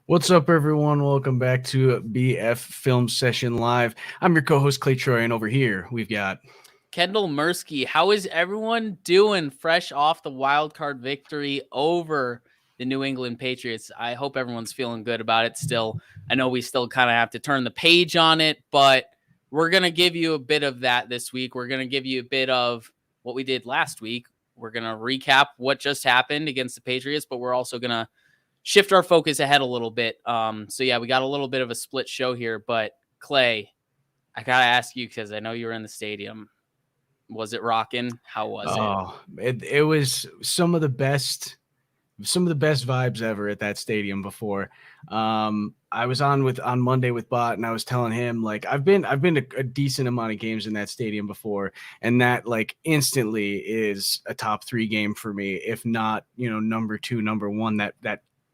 What's up, everyone? Welcome back to BF Film Session Live. I'm your co-host, Clay Troy, and over here we've got Kendall Mursky. How is everyone doing fresh off the wild card victory over the New England Patriots? I hope everyone's feeling good about it still. I know we still kind of have to turn the page on it, but we're going to give you a bit of that this week. We're going to give you a bit of what we did last week. We're going to recap what just happened against the Patriots, but we're also going to shift our focus ahead a little bit. So yeah, we got a little bit of a split show here, but Clay, I got to ask you, because I know you were in the stadium. Was it rocking? How was it? It was some of the best vibes ever at that stadium before. I was on Monday with Bot, and I was telling him, like, I've been to a decent amount of games in that stadium before, and that, like, instantly is a top 3 game for me, if not, number 2, number 1.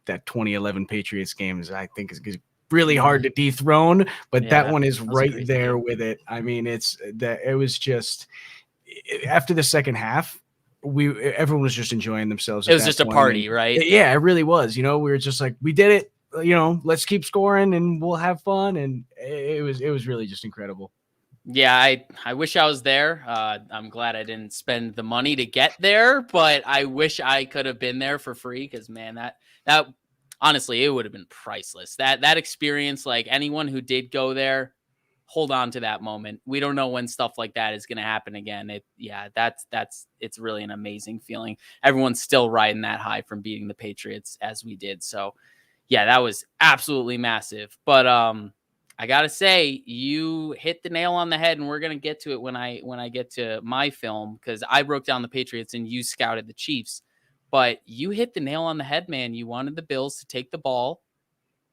That 2011 Patriots game I think is really hard to dethrone, but that one is right there with it. I mean, it was just after the second half, everyone was just enjoying themselves. It was just a party, right? Yeah, it really was. We were just like, we did it. Let's keep scoring and we'll have fun. And it was really just incredible. Yeah, I wish I was there. I'm glad I didn't spend the money to get there, but I wish I could have been there for free, because man, that honestly, it would have been priceless. That experience, like, anyone who did go there, hold on to that moment. We don't know when stuff like that is going to happen again. It's really an amazing feeling. Everyone's still riding that high from beating the Patriots as we did. So yeah, that was absolutely massive. But I got to say, you hit the nail on the head, and we're going to get to it when I get to my film, because I broke down the Patriots and you scouted the Chiefs. But you hit the nail on the head, man. You wanted the Bills to take the ball,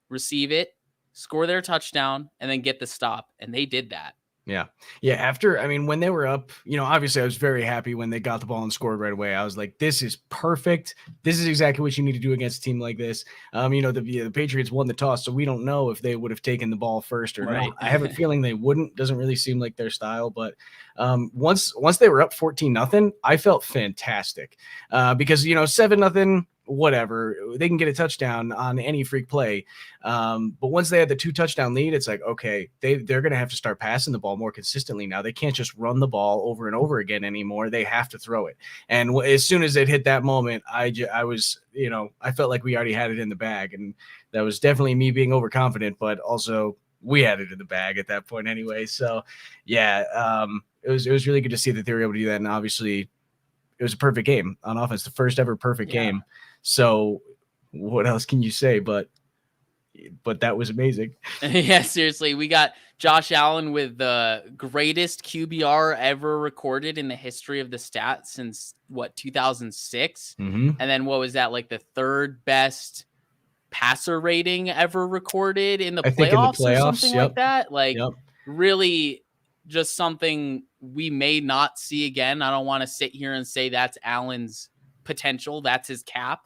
receive it, score their touchdown, and then get the stop. And they did that. Yeah. When they were up, obviously I was very happy when they got the ball and scored right away. I was like, this is perfect. This is exactly what you need to do against a team like this. The Patriots won the toss, so we don't know if they would have taken the ball first or not. I have a feeling they wouldn't. Doesn't really seem like their style. But once they were up 14-0, I felt fantastic because, 7-0, whatever, they can get a touchdown on any freak play. But once they had the 2 touchdown lead, it's like, okay, they're going to have to start passing the ball more consistently now. They can't just run the ball over and over again anymore. They have to throw it. And as soon as it hit that moment, I was, I felt like we already had it in the bag. And that was definitely me being overconfident, but also we had it in the bag at that point anyway. So yeah, it was really good to see that they were able to do that. And obviously it was a perfect game on offense, the first ever perfect game. So what else can you say? But that was amazing. Yeah, seriously. We got Josh Allen with the greatest QBR ever recorded in the history of the stat since 2006. Mm-hmm. And then what was that, like the 3rd best passer rating ever recorded in the playoffs or something like that? Like, really just something we may not see again. I don't want to sit here and say that's Allen's potential. That's his cap.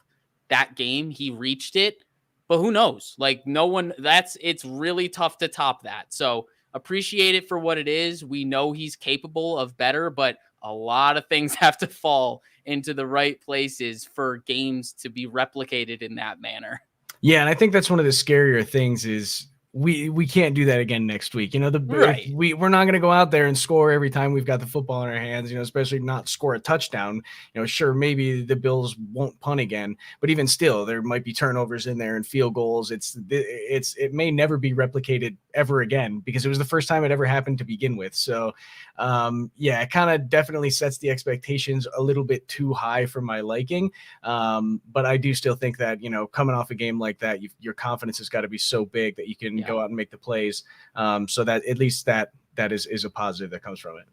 That game, he reached it. But who knows? Like, no one, it's really tough to top that. So appreciate it for what it is. We know he's capable of better, but a lot of things have to fall into the right places for games to be replicated in that manner. Yeah, and I think that's one of the scarier things is we can't do that again next week. You know, Right. we're not going to go out there and score every time we've got the football in our hands, you know, especially not score a touchdown. You know, sure, maybe the Bills won't punt again, but even still, there might be turnovers in there and field goals. It may never be replicated ever again because it was the first time it ever happened to begin with. So, yeah, it kind of definitely sets the expectations a little bit too high for my liking. But I do still think that, you know, coming off a game like that, your confidence has got to be so big that you can go out and make the plays. So that at least that is a positive that comes from it.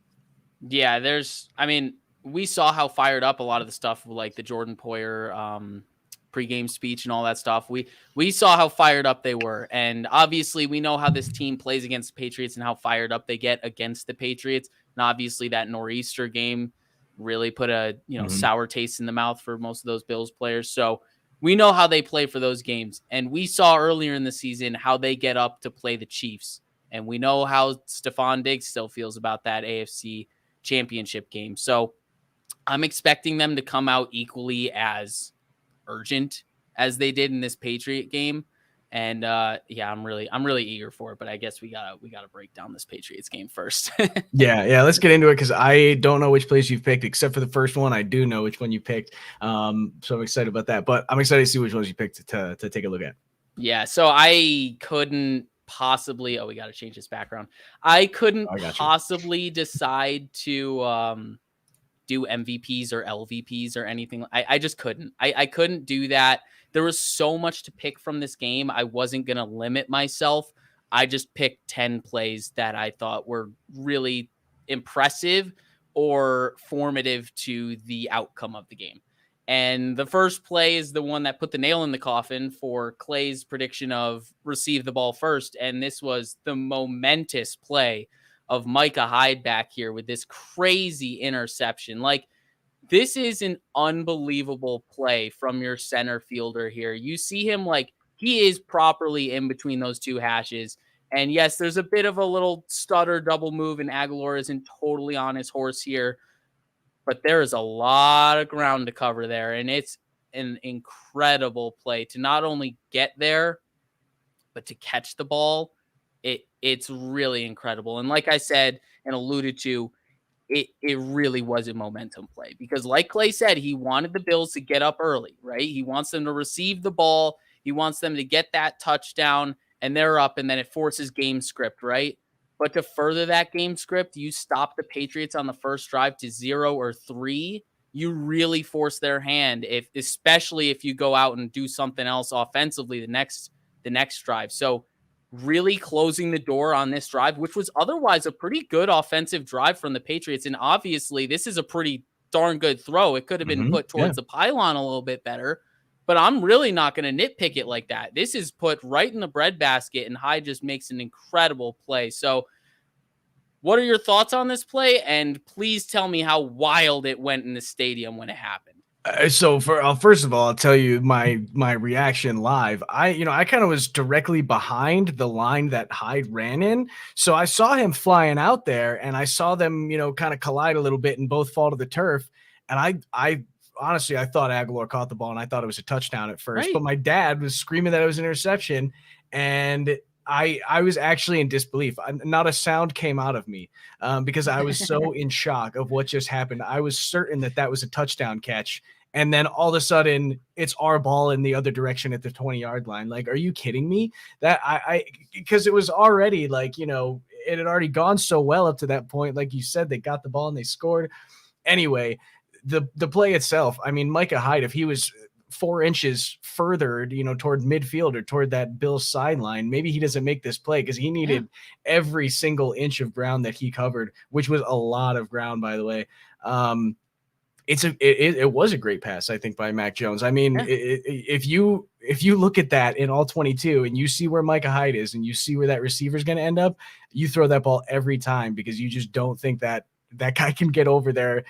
Yeah, I mean, we saw how fired up a lot of the stuff like the Jordan Poyer pregame speech and all that stuff. We saw how fired up they were. And obviously we know how this team plays against the Patriots and how fired up they get against the Patriots. And obviously that Nor'easter game really put a, sour taste in the mouth for most of those Bills players. So we know how they play for those games. And we saw earlier in the season how they get up to play the Chiefs. And we know how Stephon Diggs still feels about that AFC championship game. So I'm expecting them to come out equally as urgent as they did in this Patriot game. And yeah, I'm really eager for it. But I guess we gotta break down this Patriots game first. Yeah. Let's get into it because I don't know which plays you've picked, except for the first one. I do know which one you picked. So I'm excited about that. But I'm excited to see which ones you picked to take a look at. Yeah, so I couldn't possibly. Oh, we got to change this background. I couldn't I got you. possibly decide to do MVPs or LVPs or anything. I just couldn't. I couldn't do that. There was so much to pick from this game. I wasn't going to limit myself. I just picked 10 plays that I thought were really impressive or formative to the outcome of the game. And the first play is the one that put the nail in the coffin for Clay's prediction of receive the ball first. And this was the momentous play of Micah Hyde back here with this crazy interception. Like, this is an unbelievable play from your center fielder here. You see him like he is properly in between those two hashes. And yes, there's a bit of a little stutter double move, and Aguilar isn't totally on his horse here, but there is a lot of ground to cover there. And it's an incredible play to not only get there, but to catch the ball. It's really incredible. And like I said and alluded to, it really was a momentum play because like Clay said, he wanted the Bills to get up early, right? He wants them to receive the ball. He wants them to get that touchdown and they're up, and then it forces game script, right? But to further that game script, you stop the Patriots on the first drive to 0 or 3. You really force their hand, especially if you go out and do something else offensively the next drive. So really closing the door on this drive, which was otherwise a pretty good offensive drive from the Patriots. And obviously, this is a pretty darn good throw. It could have been put towards the pylon a little bit better, but I'm really not going to nitpick it like that. This is put right in the breadbasket, and Hyde just makes an incredible play. So, what are your thoughts on this play? And please tell me how wild it went in the stadium when it happened. So first of all, I'll tell you my reaction live. I kind of was directly behind the line that Hyde ran in, so I saw him flying out there, and I saw them, kind of collide a little bit and both fall to the turf. And I honestly, I thought Aguilar caught the ball, and I thought it was a touchdown at first. Right. But my dad was screaming that it was an interception, and I was actually in disbelief. Not a sound came out of me because I was so in shock of what just happened. I was certain that was a touchdown catch. And then all of a sudden it's our ball in the other direction at the 20-yard line. Like, are you kidding me? That because it was already like, it had already gone so well up to that point. Like you said, they got the ball and they scored. Anyway, the play itself, I mean, Micah Hyde, if he was 4 inches further, toward midfield or toward that Bills sideline, maybe he doesn't make this play because he needed every single inch of ground that he covered, which was a lot of ground, by the way. It was a great pass, I think, by Mac Jones. I mean, if you look at that in all 22 and you see where Micah Hyde is and you see where that receiver is going to end up, you throw that ball every time because you just don't think that guy can get over there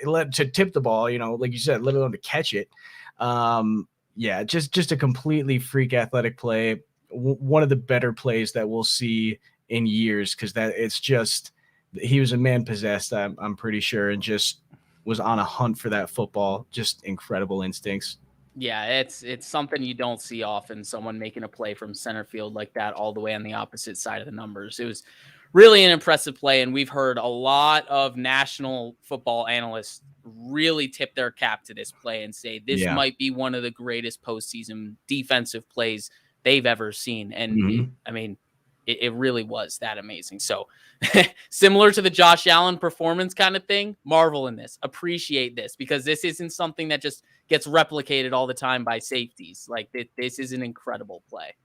to tip the ball, like you said, let alone to catch it. Just a completely freak athletic play. One of the better plays that we'll see in years because he was a man possessed, I'm pretty sure, and just was on a hunt for that football. Just incredible instincts. Yeah, it's something you don't see often, someone making a play from center field like that all the way on the opposite side of the numbers. It was really an impressive play, and we've heard a lot of national football analysts really tip their cap to this play and say this Yeah. might be one of the greatest postseason defensive plays they've ever seen. And Mhm. it really was that amazing. So similar to the Josh Allen performance kind of thing, marvel in this, appreciate this, because this isn't something that just gets replicated all the time by safeties. Like this is an incredible play.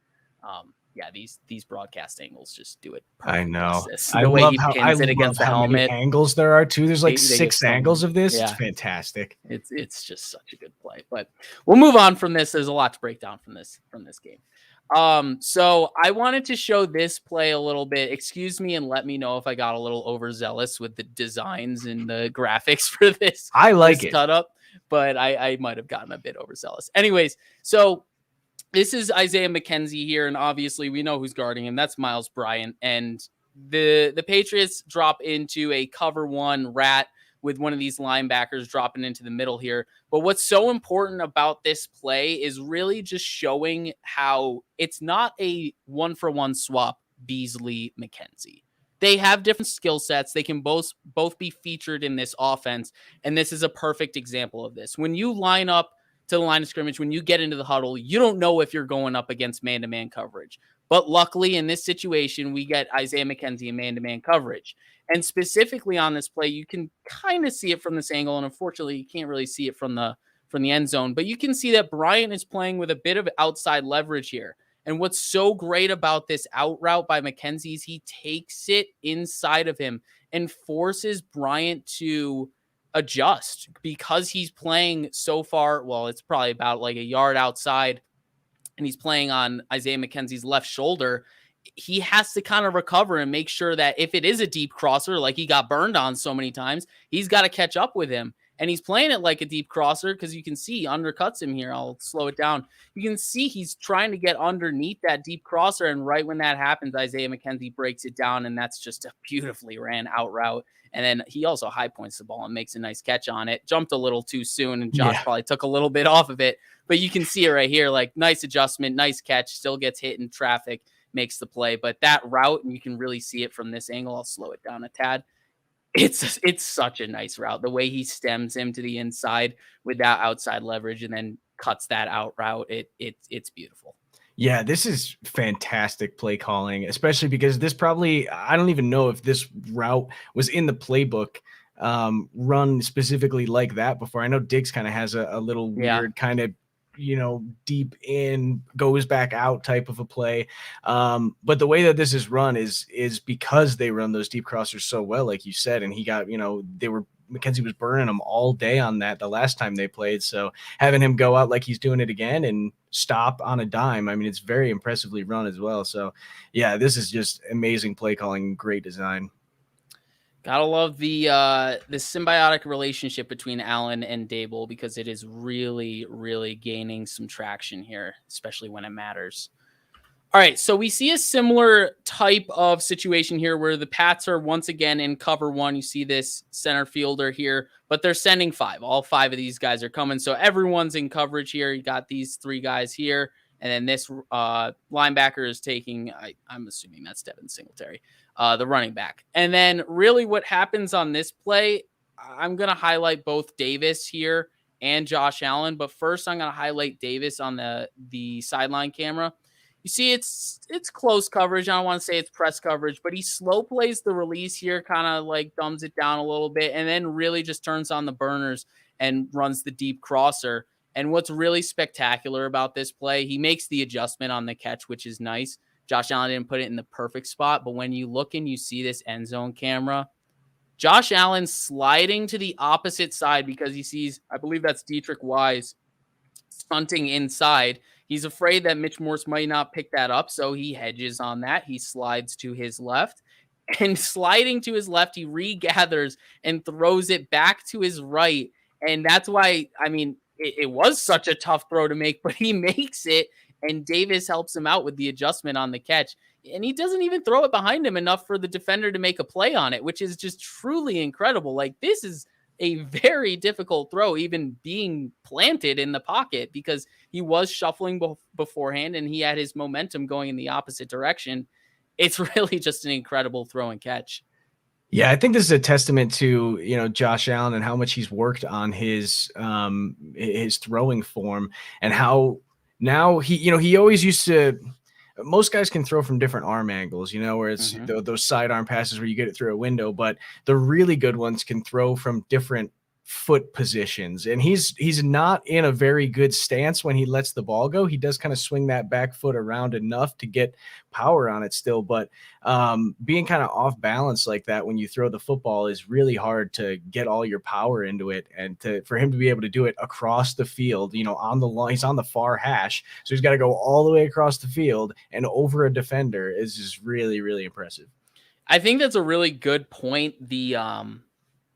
Yeah, these broadcast angles just do it I perfect know. justice. The way he I pins it love against the how many helmet, angles there are too. There's like they give 6 so angles many. of this. It's Yeah, fantastic. it's just such a good play. But we'll move on from this. There's a lot to break down from this game. So I wanted to show this play a little bit. Excuse me and let me know if I got a little overzealous with the designs and the graphics for I like this it. cut up, but I might have gotten a bit overzealous. Anyways, so this is Isaiah McKenzie here, and obviously we know who's guarding him. That's Miles Bryant, and the Patriots drop into a cover one rat with one of these linebackers dropping into the middle here. But what's so important about this play is really just showing how it's not a one-for-one swap Beasley McKenzie. They have different skill sets. They can both be featured in this offense, and this is a perfect example of this. When you line up to the line of scrimmage, when you get into the huddle, you don't know if you're going up against man-to-man coverage. But luckily, in this situation, we get Isaiah McKenzie in man-to-man coverage. And specifically on this play, you can kind of see it from this angle, and unfortunately, you can't really see it from the end zone. But you can see that Bryant is playing with a bit of outside leverage here. And what's so great about this out route by McKenzie is he takes it inside of him and forces Bryant to adjust because he's playing so far. Well, it's probably about like a yard outside, and he's playing on Isaiah McKenzie's left shoulder. He has to kind of recover and make sure that if it is a deep crosser, like he got burned on so many times, he's got to catch up with him. And he's playing it like a deep crosser because you can see he undercuts him here. I'll slow it down. You can see he's trying to get underneath that deep crosser. And right when that happens, Isaiah McKenzie breaks it down. And that's just a beautifully ran out route. And then he also high points the ball and makes a nice catch on it. Jumped a little too soon, and Josh Yeah. probably took a little bit off of it. But you can see it right here, like nice adjustment, nice catch, still gets hit in traffic, makes the play. But that route, and you can really see it from this angle. I'll slow it down a tad. It's such a nice route. The way he stems him to the inside with that outside leverage and then cuts that out route, it's beautiful. Yeah, this is fantastic play calling, especially because this probably, I don't even know if this route was in the playbook run specifically like that before. I know Diggs kind of has a little Yeah. weird kind of, deep in, goes back out type of a play. But the way that this is run is because they run those deep crossers so well, like you said, and he got, McKenzie was burning them all day on that the last time they played. So having him go out like he's doing it again and stop on a dime, I mean, it's very impressively run as well. So yeah, this is just amazing play calling, great design. Gotta love the symbiotic relationship between Allen and Dable, because it is really, really gaining some traction here, especially when it matters. All right, so we see a similar type of situation here where the Pats are once again in cover one. You see this center fielder here, but they're sending 5. All 5 of these guys are coming, so everyone's in coverage here. You got these 3 guys here, and then this linebacker is taking, I'm assuming that's Devin Singletary, the running back. And then really what happens on this play, I'm going to highlight both Davis here and Josh Allen, but first I'm going to highlight Davis on the sideline camera. You see, it's close coverage. I don't want to say it's press coverage, but he slow plays the release here, kind of like dumbs it down a little bit, and then really just turns on the burners and runs the deep crosser. And what's really spectacular about this play, he makes the adjustment on the catch, which is nice. Josh Allen didn't put it in the perfect spot, but when you look and you see this end zone camera, Josh Allen sliding to the opposite side because he sees, I believe that's Dietrich Wise, stunting inside. He's afraid that Mitch Morse might not pick that up, so he hedges on that. He slides to his left, and sliding to his left, he regathers and throws it back to his right. And that's why, it was such a tough throw to make, but he makes it, and Davis helps him out with the adjustment on the catch. And he doesn't even throw it behind him enough for the defender to make a play on it, which is just truly incredible. Like, this is a very difficult throw, even being planted in the pocket, because he was shuffling beforehand and he had his momentum going in the opposite direction. It's really just an incredible throw and catch. Yeah, I think this is a testament to, Josh Allen and how much he's worked on his throwing form, and how now he always used to, most guys can throw from different arm angles, where it's Mm-hmm. those sidearm passes where you get it through a window, but the really good ones can throw from different foot positions. And he's not in a very good stance when he lets the ball go. He does kind of swing that back foot around enough to get power on it still, but being kind of off balance like that when you throw the football is really hard to get all your power into it. And for him to be able to do it across the field, on the line, he's on the far hash, so he's got to go all the way across the field and over a defender is just really, really impressive. I think that's a really good point.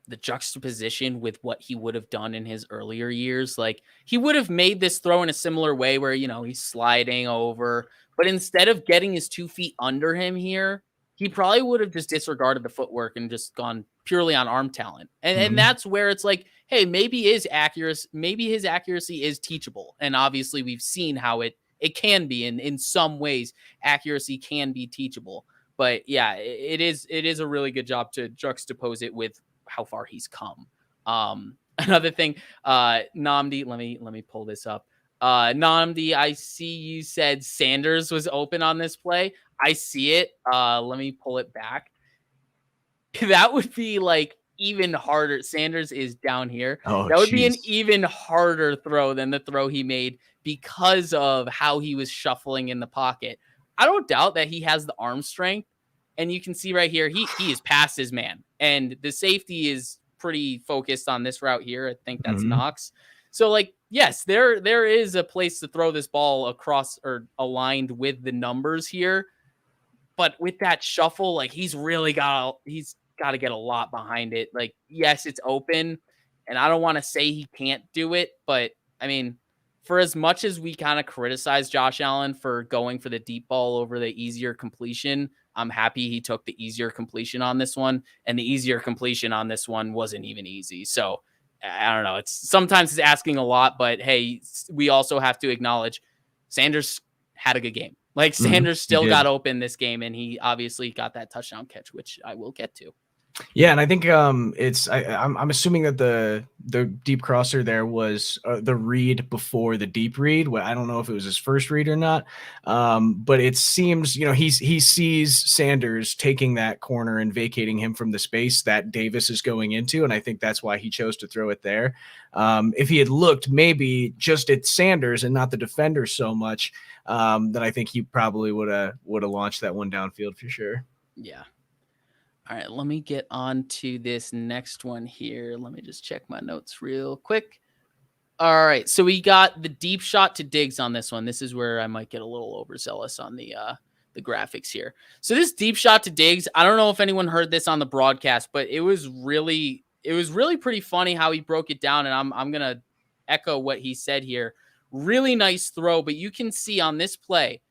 The juxtaposition with what he would have done in his earlier years. Like, he would have made this throw in a similar way where, he's sliding over, but instead of getting his 2 feet under him here, he probably would have just disregarded the footwork and just gone purely on arm talent. And Mhm. that's where it's like, hey, maybe his accuracy is teachable. And obviously we've seen how it can be, and in some ways accuracy can be teachable. But yeah, it is a really good job to juxtapose it with how far he's come. Another thing, Namdi, let me pull this up. Namdi, I see you said Sanders was open on this play. I see it. Let me pull it back. That would be like even harder. Sanders is down here. Oh, That would be an jeez. even harder throw than the throw he made because of how he was shuffling in the pocket. I don't doubt that he has the arm strength, and you can see right here he is past his man, and the safety is pretty focused on this route here. I think that's Mhm. Knox. So like, yes, there is a place to throw this ball across or aligned with the numbers here, but with that shuffle, like, he's got to get a lot behind it. Like, yes, it's open, and I don't want to say he can't do it, but I mean, for as much as we kind of criticize Josh Allen for going for the deep ball over the easier completion, I'm happy he took the easier completion on this one, and the easier completion on this one wasn't even easy. So I don't know. It's asking a lot, but hey, we also have to acknowledge Sanders had a good game. Like, Mhm. Sanders He still got did. open this game, and he obviously got that touchdown catch, which I will get to. Yeah, and I think I'm assuming that the deep crosser there was the read before the deep read. Well, I don't know if it was his first read or not, but it seems he sees Sanders taking that corner and vacating him from the space that Davis is going into, and I think that's why he chose to throw it there. If he had looked maybe just at Sanders and not the defender so much, then I think he probably would have launched that one downfield for sure. Yeah. All right, let me get on to this next one here. Let me just check my notes real quick. All right, so we got the deep shot to Diggs on this one. This is where I might get a little overzealous on the graphics here. So this deep shot to Diggs, I don't know if anyone heard this on the broadcast, but it was really pretty funny how he broke it down, and I'm gonna echo what he said here. Really nice throw, but you can see on this play,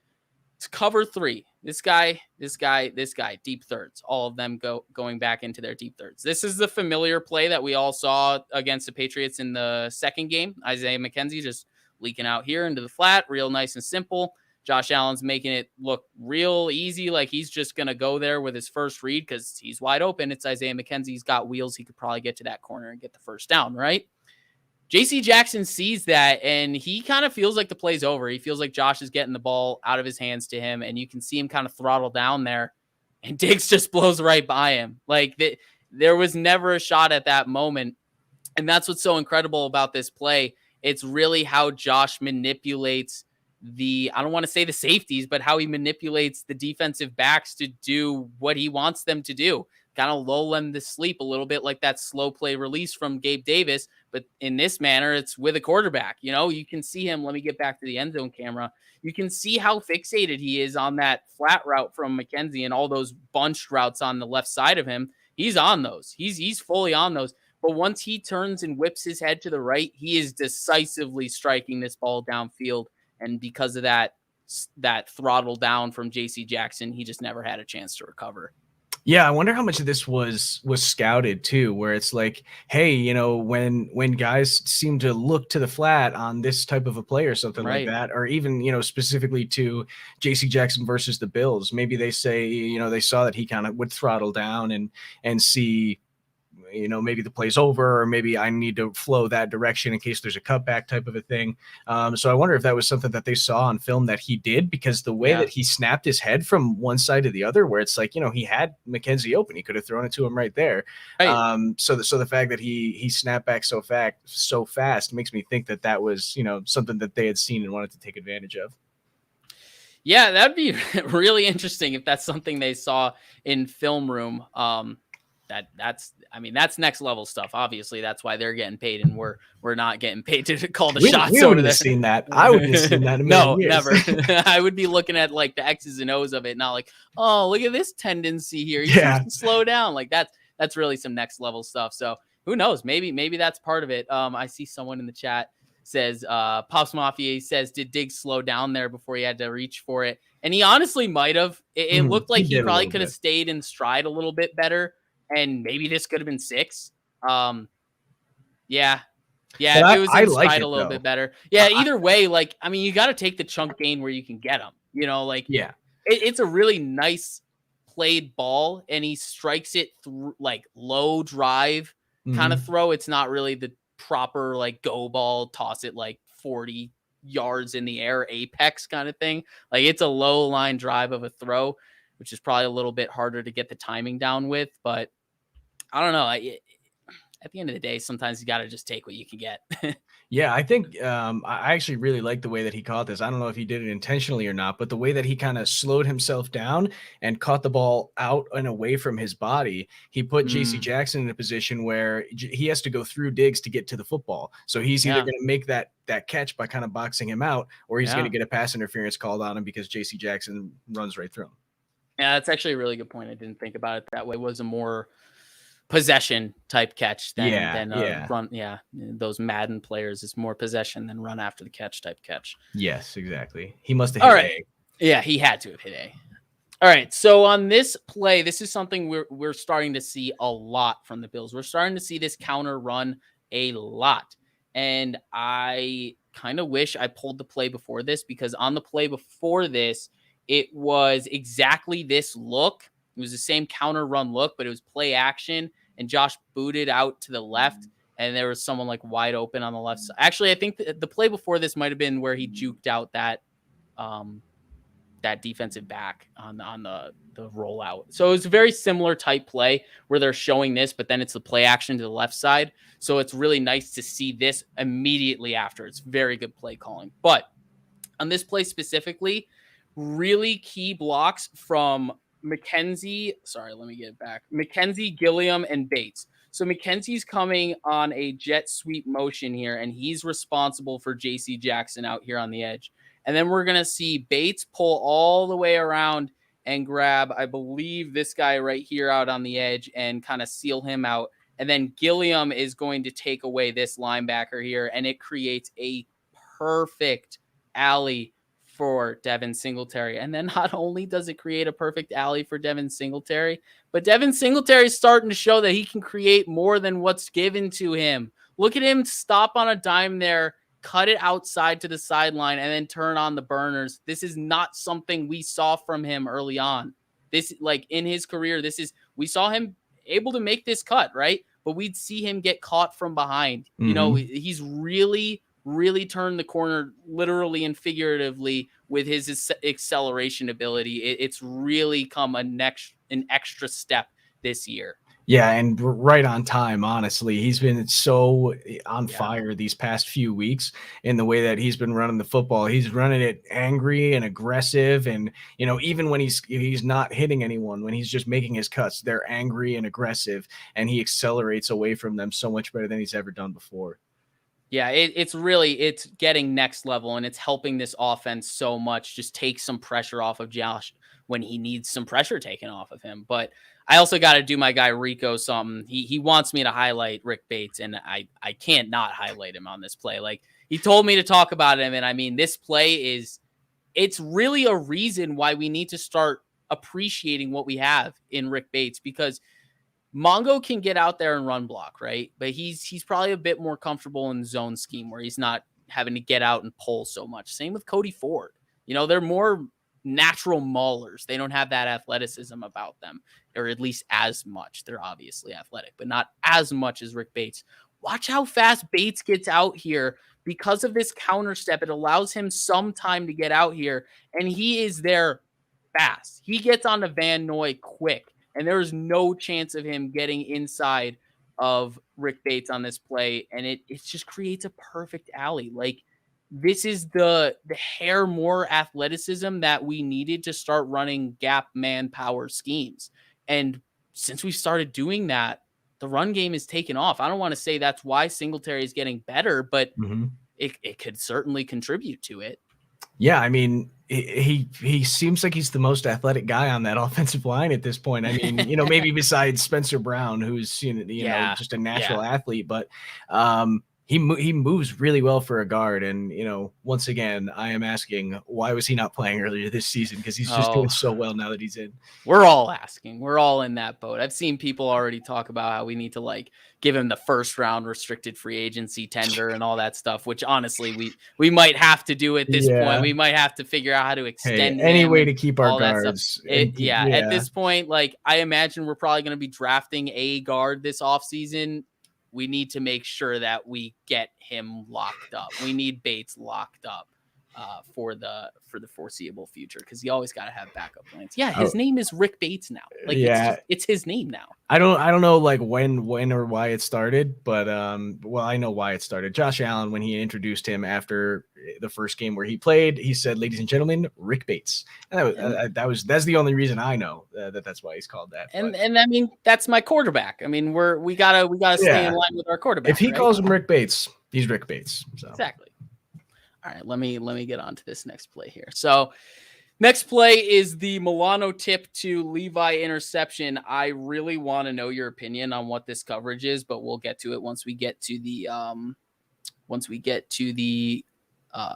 it's cover 3. This guy, deep thirds. All of them going back into their deep thirds. This is the familiar play that we all saw against the Patriots in the second game. Isaiah McKenzie just leaking out here into the flat, real nice and simple. Josh Allen's making it look real easy, like he's just going to go there with his first read because he's wide open. It's Isaiah McKenzie. He's got wheels. He could probably get to that corner and get the first down, right? JC Jackson sees that, and he kind of feels like the play's over. He feels like Josh is getting the ball out of his hands to him, and you can see him kind of throttle down there, and Diggs just blows right by him. Like, there was never a shot at that moment, and that's what's so incredible about this play. It's really how Josh manipulates I don't want to say the safeties, but how he manipulates the defensive backs to do what he wants them to do. Kind of lull them to sleep a little bit, like that slow play release from Gabe Davis. But in this manner, it's with a quarterback. You can see him. Let me get back to the end zone camera. You can see how fixated he is on that flat route from McKenzie and all those bunched routes on the left side of him. He's on those. He's fully on those. But once he turns and whips his head to the right, he is decisively striking this ball downfield. And because of that throttle down from JC Jackson, he just never had a chance to recover. Yeah, I wonder how much of this was scouted too, where it's like, hey, when guys seem to look to the flat on this type of a play or something like Right. that, or even, specifically to JC Jackson versus the Bills, maybe they say, they saw that he kind of would throttle down and see, maybe the play's over, or maybe I need to flow that direction in case there's a cutback type of a thing. So I wonder if that was something that they saw on film that he did, because the way Yeah. that he snapped his head from one side to the other, where it's like, he had McKenzie open, he could have thrown it to him right there. Right. So the fact that he snapped back so fast makes me think that that was, something that they had seen and wanted to take advantage of. Yeah, that'd be really interesting if that's something they saw in film room. That's next level stuff. Obviously, that's why they're getting paid, and we're not getting paid to call the shots We over wouldn't have there. seen that. I wouldn't have seen that in a million No, years. never. I would be looking at like the X's and O's of it, not like, oh, look at this tendency here. He seems to slow down. Like that's really some next level stuff. So who knows? Maybe that's part of it. I see someone in the chat says Pops Mafia says, did Diggs slow down there before he had to reach for it? And he honestly might have. It looked He like he did a probably little could have bit. stayed in stride a little bit better, and maybe this could have been 6. Yeah. Yeah, But if it was I in like stride it a little though. bit better. Yeah, either way, like, I mean, you got to take the chunk gain where you can get them. Like, Yeah. it's a really nice played ball, and he strikes it through like low drive kind of Mhm. throw. It's not really the proper like go ball, toss it like 40 yards in the air apex kind of thing. Like, it's a low line drive of a throw, which is probably a little bit harder to get the timing down with. But I don't know. At the end of the day, sometimes you got to just take what you can get. Yeah, I think I actually really like the way that he caught this. I don't know if he did it intentionally or not, but the way that he kind of slowed himself down and caught the ball out and away from his body, he put JC Mm, Jackson in a position where he has to go through Diggs to get to the football. So he's either yeah. going to make that catch by kind of boxing him out, or he's going to Yeah. get a pass interference called on him because JC Jackson runs right through him. Yeah, that's actually a really good point. I didn't think about it that way. It was a more possession type catch than Yeah, a yeah. run. Yeah, those Madden players is more possession than run after the catch type catch. Yes, exactly. He must have All hit right. A. Yeah, he had to have hit A. All right. So on this play, this is something we're starting to see a lot from the Bills. We're starting to see this counter run a lot. And I kind of wish I pulled the play before this, because on the play before this, it was exactly this look. It was the same counter run look, but it was play action, and Josh booted out to the left, and there was someone like wide open on the left side. Actually, I think the play before this might have been where he juked out um, that defensive back on the rollout. So it's a very similar type play where they're showing this, but then it's the play action to the left side. So it's really nice to see this immediately after. It's very good play calling. But on this play specifically, really key blocks from McKenzie. Sorry, let me get it back. McKenzie, Gilliam, and Bates. So McKenzie's coming on a jet sweep motion here, and he's responsible for JC Jackson out here on the edge. And then we're going to see Bates pull all the way around and grab, I believe, this guy right here out on the edge and kind of seal him out. And then Gilliam is going to take away this linebacker here, and it creates a perfect alley for Devin Singletary. And then not only does it create a perfect alley for Devin Singletary, but Devin Singletary is starting to show that he can create more than what's given to him. Look at him stop on a dime there, cut it outside to the sideline, and then turn on the burners. This is not something we saw from him early on. This, like, in his career, we saw him able to make this cut, right? But we'd see him get caught from behind. Mhm. He's really turned the corner, literally and figuratively, with his acceleration ability. It's really come an extra step this year. Yeah, and right on time, honestly. He's been so on Yeah. fire these past few weeks in the way that he's been running the football. He's running it angry and aggressive, and even when he's not hitting anyone, when he's just making his cuts, they're angry and aggressive, and he accelerates away from them so much better than he's ever done before. Yeah, it's getting next level, and it's helping this offense so much. Just take some pressure off of Josh when he needs some pressure taken off of him. But I also got to do my guy Rico something. He wants me to highlight Rick Bates, and I can't not highlight him on this play. Like, he told me to talk about him, and I mean, this play it's really a reason why we need to start appreciating what we have in Rick Bates, because Mongo can get out there and run block, right? But he's probably a bit more comfortable in zone scheme where he's not having to get out and pull so much. Same with Cody Ford. They're more natural maulers. They don't have that athleticism about them, or at least as much. They're obviously athletic, but not as much as Rick Bates. Watch how fast Bates gets out here because of this counter step. It allows him some time to get out here, and he is there fast. He gets onto Van Noy quick, and there is no chance of him getting inside of Rick Bates on this play, and it just creates a perfect alley. Like, this is the hair more athleticism that we needed to start running gap man power schemes. And since we started doing that, the run game is taken off. I don't want to say that's why Singletary is getting better, but it could certainly contribute to it. Yeah, I mean, he seems like he's the most athletic guy on that offensive line at this point. I mean, maybe besides Spencer Brown, who's just a natural athlete, but he moves really well for a guard. And once again, I am asking, why was he not playing earlier this season? Because he's just doing so well now that he's in. We're all asking. We're all in that boat. I've seen people already talk about how we need to give him the first round restricted free agency tender and all that stuff, which honestly we might have to do at this point. We might have to figure out how to extend any way to keep our guards. At this point, I imagine we're probably going to be drafting a guard this offseason. We need to make sure that we get him locked up. We need Bates locked up for the foreseeable future, because you always got to have backup plans. Yeah, his name is Rick Bates now. It's his name now. I don't know when or why it started, but I know why it started. Josh Allen, when he introduced him after the first game where he played, he said, "Ladies and gentlemen, Rick Bates." And that's the only reason I know that's why he's called that. And I mean, that's my quarterback. I mean, we gotta stay in line with our quarterback. If he calls him Rick Bates, he's Rick Bates. So. Exactly. All right, let me get on to this next play here. So next play is the Milano tip to Levi interception. I really want to know your opinion on what this coverage is, but we'll get to it once we get to the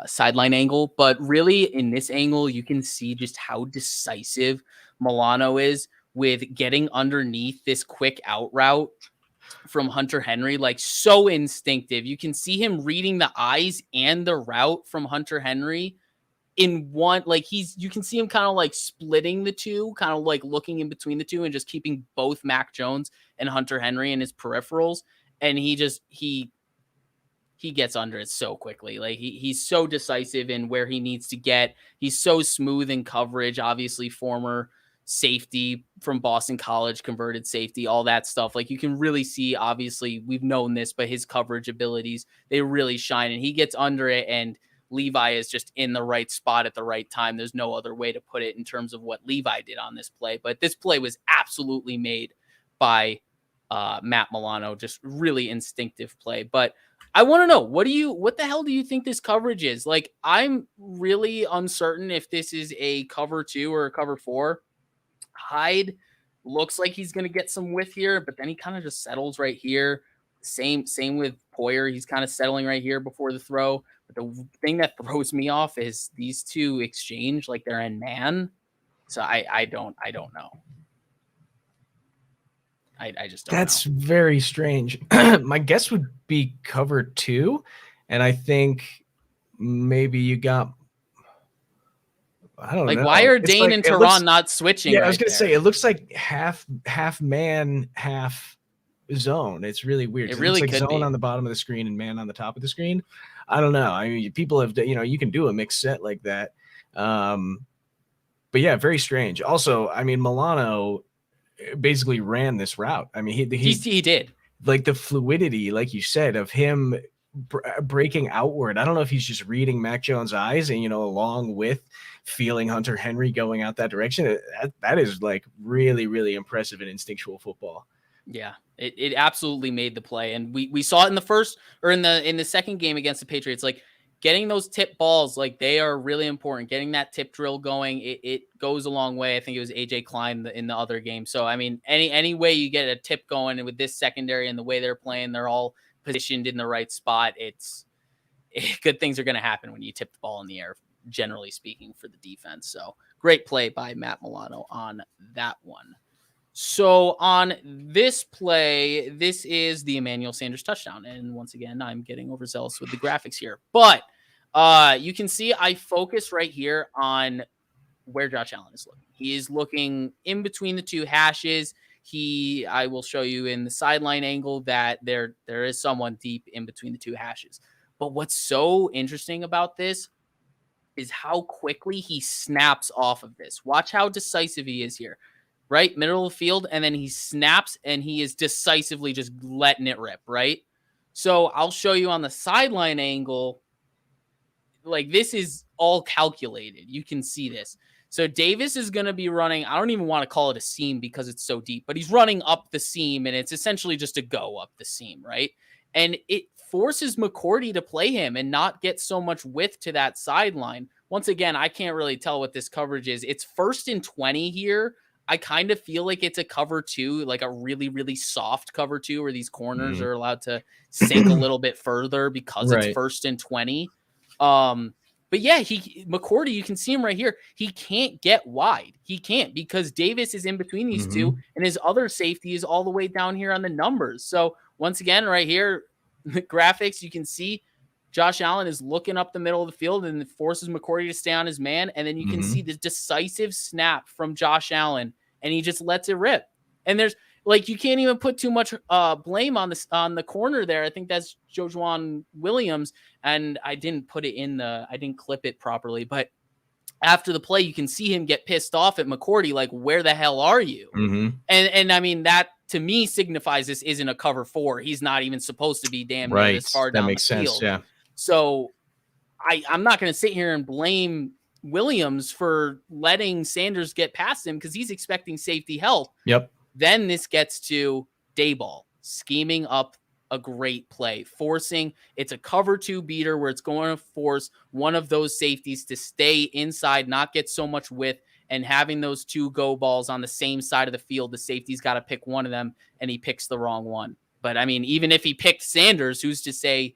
sideline angle. But really, in this angle, you can see just how decisive Milano is with getting underneath this quick out route from Hunter Henry, so instinctive. You can see him reading the eyes and the route from Hunter Henry in one. You can see him kind of splitting the two, kind of looking in between the two and just keeping both Mac Jones and Hunter Henry in his peripherals. And he gets under it so quickly. He's so decisive in where he needs to get. He's so smooth in coverage, obviously former safety from Boston College, converted safety, all that stuff. You can really see, obviously we've known this, but his coverage abilities, they really shine, and he gets under it, and Levi is just in the right spot at the right time. There's no other way to put it in terms of what Levi did on this play, but this play was absolutely made by Matt Milano. Just really instinctive play. But I want to know, what the hell do you think this coverage is? I'm really uncertain if this is a cover 2 or a cover 4. Hyde looks like he's going to get some width here, but then he kind of just settles right here. Same with Poyer. He's kind of settling right here before the throw. But the thing that throws me off is these two exchange like they're in man. So I don't know. I just don't know. That's very strange. My guess would be cover 2, and I think maybe you got. I don't know. Why are Dane and Tehran not switching? Yeah, I was gonna say it looks like half man, half zone. It's really weird. It really looks like could zone be on the bottom of the screen and man on the top of the screen. I don't know. I mean, people have you can do a mixed set like that. But yeah, very strange. Also, I mean, Milano basically ran this route. I mean, he did. The fluidity, like you said, of him breaking outward. I don't know if he's just reading Mac Jones' eyes and along with feeling Hunter Henry going out that direction. That is really, really impressive and instinctual football. Yeah, it absolutely made the play, and we saw it in the first or in the second game against the Patriots. Getting those tip balls, they are really important. Getting that tip drill going, it goes a long way. I think it was AJ Klein in the other game. So I mean, any way you get a tip going, and with this secondary and the way they're playing, they're all positioned in the right spot. Good things are going to happen when you tip the ball in the air, generally speaking, for the defense. So great play by Matt Milano on that one. So on this play, this is the Emmanuel Sanders touchdown. And once again, I'm getting overzealous with the graphics here. But you can see I focus right here on where Josh Allen is looking. He is looking in between the two hashes. I will show you in the sideline angle that there is someone deep in between the two hashes. But what's so interesting about this is how quickly he snaps off of this. Watch how decisive he is here. Right? Middle of the field, and then he snaps and he is decisively just letting it rip, right? So I'll show you on the sideline angle. Like, this is all calculated. You can see this. So Davis is going to be running, I don't even want to call it a seam because it's so deep, but he's running up the seam, and it's essentially just a go up the seam, right? And it forces McCourty to play him and not get so much width to that sideline. Once again, I can't really tell what this coverage is. It's 1st and 20 here. I kind of feel like it's a cover 2, like a really, really soft cover 2 where these corners are allowed to sink a little bit further because it's 1st and 20. But yeah, McCourty, you can see him right here. He can't get wide. He can't because Davis is in between these two, and his other safety is all the way down here on the numbers. So once again, right here, the graphics, you can see Josh Allen is looking up the middle of the field and forces McCourty to stay on his man. And then you can see the decisive snap from Josh Allen, and he just lets it rip. And there's like, you can't even put too much blame on the corner there. I think that's Jojuan Williams. And I didn't clip it properly, but after the play, you can see him get pissed off at McCourty. Like, where the hell are you? And I mean, that to me signifies this isn't a cover 4. He's not even supposed to be damn near this far down the field. Yeah. So I'm not going to sit here and blame Williams for letting Sanders get past him because he's expecting safety help. Yep. Then this gets to Daboll scheming up a great play, it's a cover 2 beater where it's going to force one of those safeties to stay inside, not get so much width, and having those 2 go balls on the same side of the field. The safety's got to pick one of them, and he picks the wrong one. But I mean, even if he picked Sanders, who's to say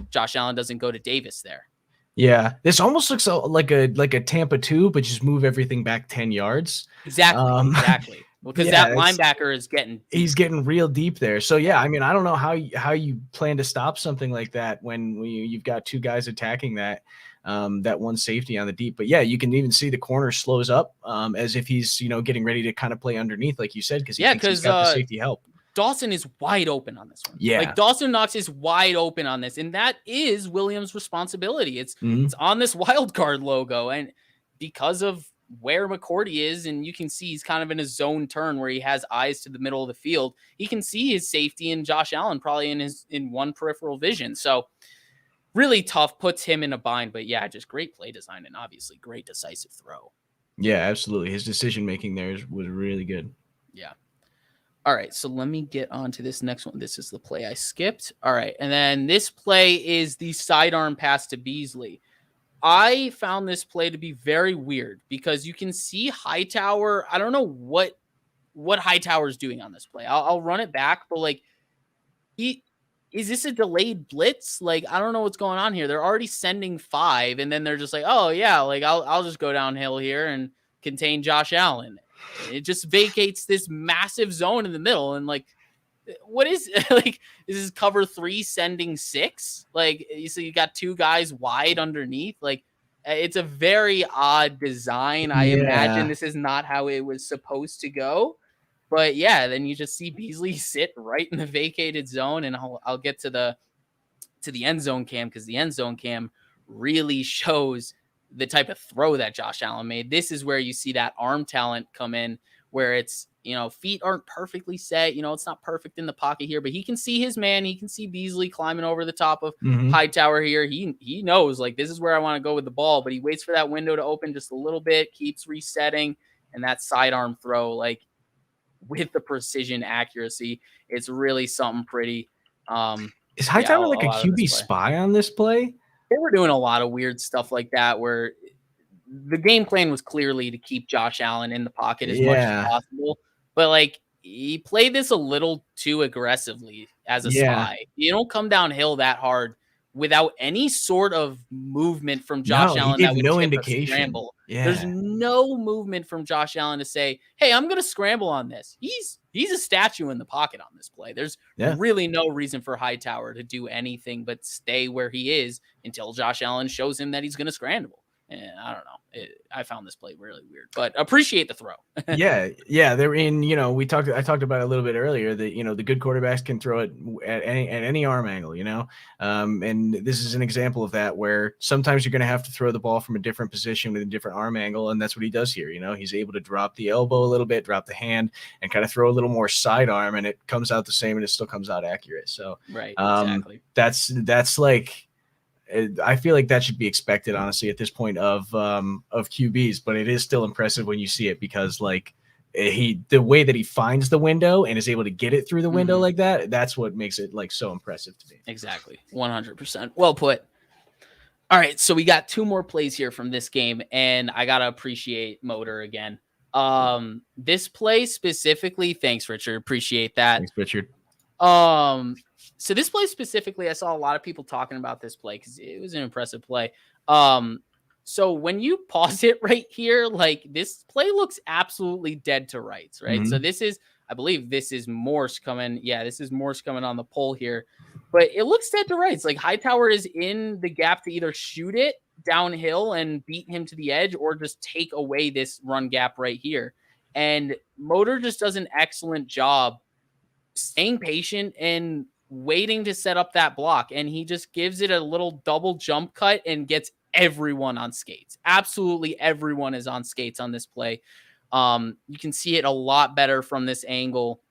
Josh Allen doesn't go to Davis there? Yeah, this almost looks like a Tampa 2, but just move everything back 10 yards. Exactly. Because that linebacker is he's getting real deep there. So yeah, I mean, I don't know how you plan to stop something like that when you've got 2 guys attacking that one safety on the deep. But yeah, you can even see the corner slows up as if he's getting ready to kind of play underneath, like you said, because he's got the safety help. Dawson is wide open on this one. Yeah, like Dawson Knox is wide open on this, and that is Williams' responsibility. It's on this wild card logo, and because of where McCourty is, and you can see he's kind of in a zone turn where he has eyes to the middle of the field. He can see his safety and Josh Allen probably in one peripheral vision. So really tough, puts him in a bind. But yeah, just great play design and obviously great decisive throw. Yeah, absolutely. His decision making there was really good. Yeah. All right, so let me get on to this next one. This is the play I skipped. All right, and then this play is the sidearm pass to Beasley. I found this play to be very weird because you can see Hightower. I don't know what Hightower's doing on this play. I'll run it back, but like, is this a delayed blitz? Like, I don't know what's going on here. They're already sending 5, and then they're just like, oh yeah, like I'll just go downhill here and contain Josh Allen. It just vacates this massive zone in the middle, and like, what is like, is this cover 3 sending 6? Like, so you got 2 guys wide underneath. Like, it's a very odd design. I imagine this is not how it was supposed to go. But yeah, then you just see Beasley sit right in the vacated zone, and I'll get to the end zone cam because the end zone cam really shows the type of throw that Josh Allen made. This is where you see that arm talent come in, where it's, feet aren't perfectly set. It's not perfect in the pocket here, but he can see his man. He can see Beasley climbing over the top of Hightower here. He knows, like, this is where I want to go with the ball, but he waits for that window to open just a little bit, keeps resetting, and that sidearm throw, like, with the precision accuracy, it's really something pretty. Is Hightower like a QB spy on this play? They were doing a lot of weird stuff like that where the game plan was clearly to keep Josh Allen in the pocket as much as possible. But like, he played this a little too aggressively as a spy. You don't come downhill that hard without any sort of movement from Josh No, he Allen that gave would no tip a indication. scramble. There's Yeah. no movement from Josh Allen to say, "Hey, I'm going to scramble on this." He's a statue in the pocket on this play. There's Yeah. really no reason for Hightower to do anything but stay where he is until Josh Allen shows him that he's going to scramble. And I don't know. I found this play really weird, but appreciate the throw. Yeah, they're in. I talked about it a little bit earlier that the good quarterbacks can throw it at any arm angle. And this is an example of that where sometimes you're going to have to throw the ball from a different position with a different arm angle, and that's what he does here. He's able to drop the elbow a little bit, drop the hand, and kind of throw a little more sidearm, and it comes out the same, and it still comes out accurate. So right, exactly. That's like. I feel like that should be expected, honestly, at this point of QBs. But it is still impressive when you see it because, like, the way that he finds the window and is able to get it through the window like that, that's what makes it like so impressive to me. Exactly, 100%. Well put. All right, so we got 2 more plays here from this game, and I gotta appreciate Motor again. This play specifically, thanks, Richard. Appreciate that. Thanks, Richard. So this play specifically, I saw a lot of people talking about this play because it was an impressive play. So when you pause it right here, like this play looks absolutely dead to rights, right? Mm-hmm. So this is, I believe this is Morse coming. Yeah, this is Morse coming on the pole here, but it looks dead to rights. Like Hightower is in the gap to either shoot it downhill and beat him to the edge or just take away this run gap right here. And Motor just does an excellent job staying patient and waiting to set up that block. And he just gives it a little double jump cut and gets everyone on skates. Absolutely everyone is on skates on this play. You can see it a lot better from this angle.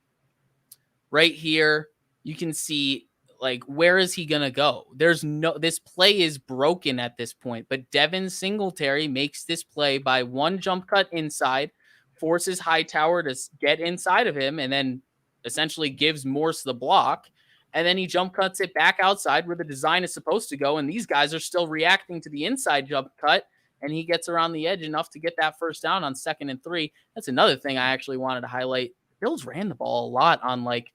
Right here, you can see like where is he gonna go? This play is broken at this point, but Devin Singletary makes this play by one jump cut inside, forces Hightower to get inside of him, and then essentially gives Morse the block. And then he jump cuts it back outside where the design is supposed to go. And these guys are still reacting to the inside jump cut. And he gets around the edge enough to get that first down on 2nd and 3. That's another thing I actually wanted to highlight. Bills ran the ball a lot on like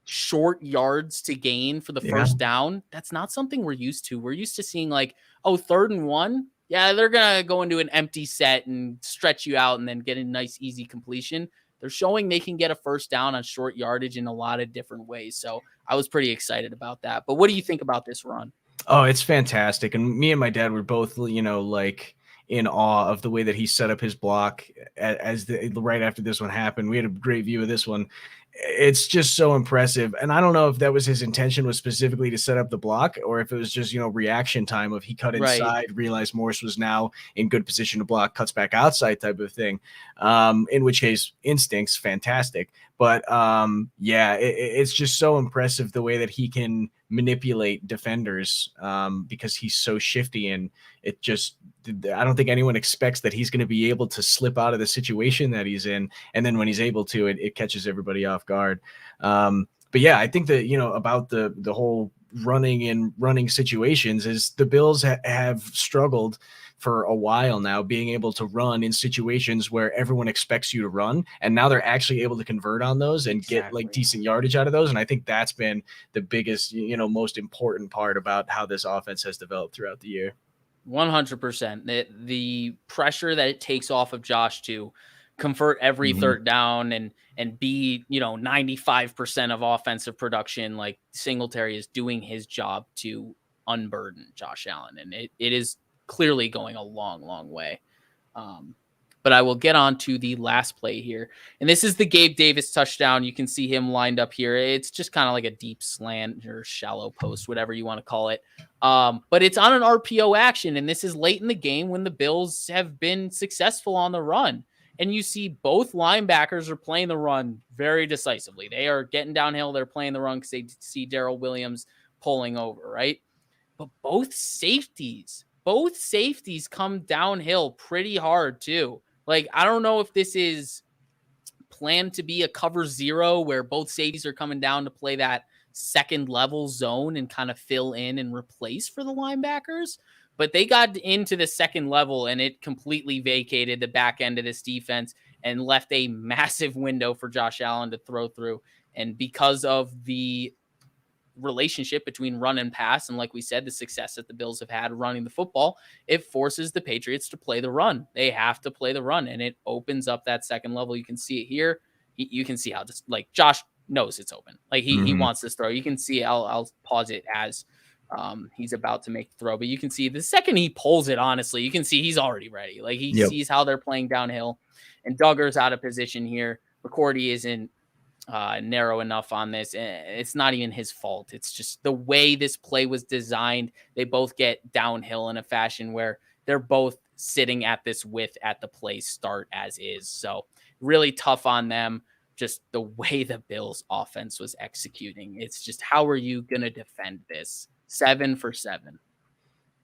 short yards to gain for the first down. That's not something we're used to. We're used to seeing like, 3rd and 1. Yeah, they're going to go into an empty set and stretch you out and then get a nice, easy completion. They're showing they can get a first down on short yardage in a lot of different ways. So I was pretty excited about that. But what do you think about this run? Oh, it's fantastic. And me and my dad were both, like in awe of the way that he set up his block right after this one happened. We had a great view of this one. It's just so impressive. And I don't know if that was his intention was specifically to set up the block or if it was just, reaction time of he cut inside, realized Morse was now in good position to block, cuts back outside type of thing. In which case instincts, fantastic. But it's just so impressive the way that he can manipulate defenders because he's so shifty, and I don't think anyone expects that he's going to be able to slip out of the situation that he's in. And then when he's able to, it catches everybody off guard. But yeah, I think that, about the whole running situations is the Bills have struggled for a while now, being able to run in situations where everyone expects you to run. And now they're actually able to convert on those and get like decent yardage out of those. And I think that's been the biggest, most important part about how this offense has developed throughout the year. 100%. The pressure that it takes off of Josh to convert every 3rd down and be, 95% of offensive production, like Singletary is doing his job to unburden Josh Allen. And it is clearly going a long, long way. But I will get on to the last play here. And this is the Gabe Davis touchdown. You can see him lined up here. It's just kind of like a deep slant or shallow post, whatever you want to call it. But it's on an RPO action. And this is late in the game when the Bills have been successful on the run. And you see both linebackers are playing the run very decisively. They are getting downhill. They're playing the run because they see Darrell Williams pulling over, right? But both safeties come downhill pretty hard too. Like, I don't know if this is planned to be a cover 0 where both safeties are coming down to play that 2nd level zone and kind of fill in and replace for the linebackers. But they got into the 2nd level and it completely vacated the back end of this defense and left a massive window for Josh Allen to throw through. And because of the relationship between run and pass, and like we said, the success that the Bills have had running the football, it forces the Patriots to play the run. They have to play the run, and it opens up that second level. You can see it here. You can see how this, like, Josh knows it's open. Like, he Mhm. wants this throw. You can see, I'll pause it as he's about to make the throw, but you can see the second he pulls it, honestly, you can see he's already ready. Like, he Yep. sees how they're playing downhill, and Duggar's out of position here. McCourty isn't narrow enough on this. It's not even his fault. It's just the way this play was designed. They both get downhill in a fashion where they're both sitting at this width at the play start as is. So really tough on them. Just the way the Bills offense was executing. It's just, how are you going to defend this? 7 for 7.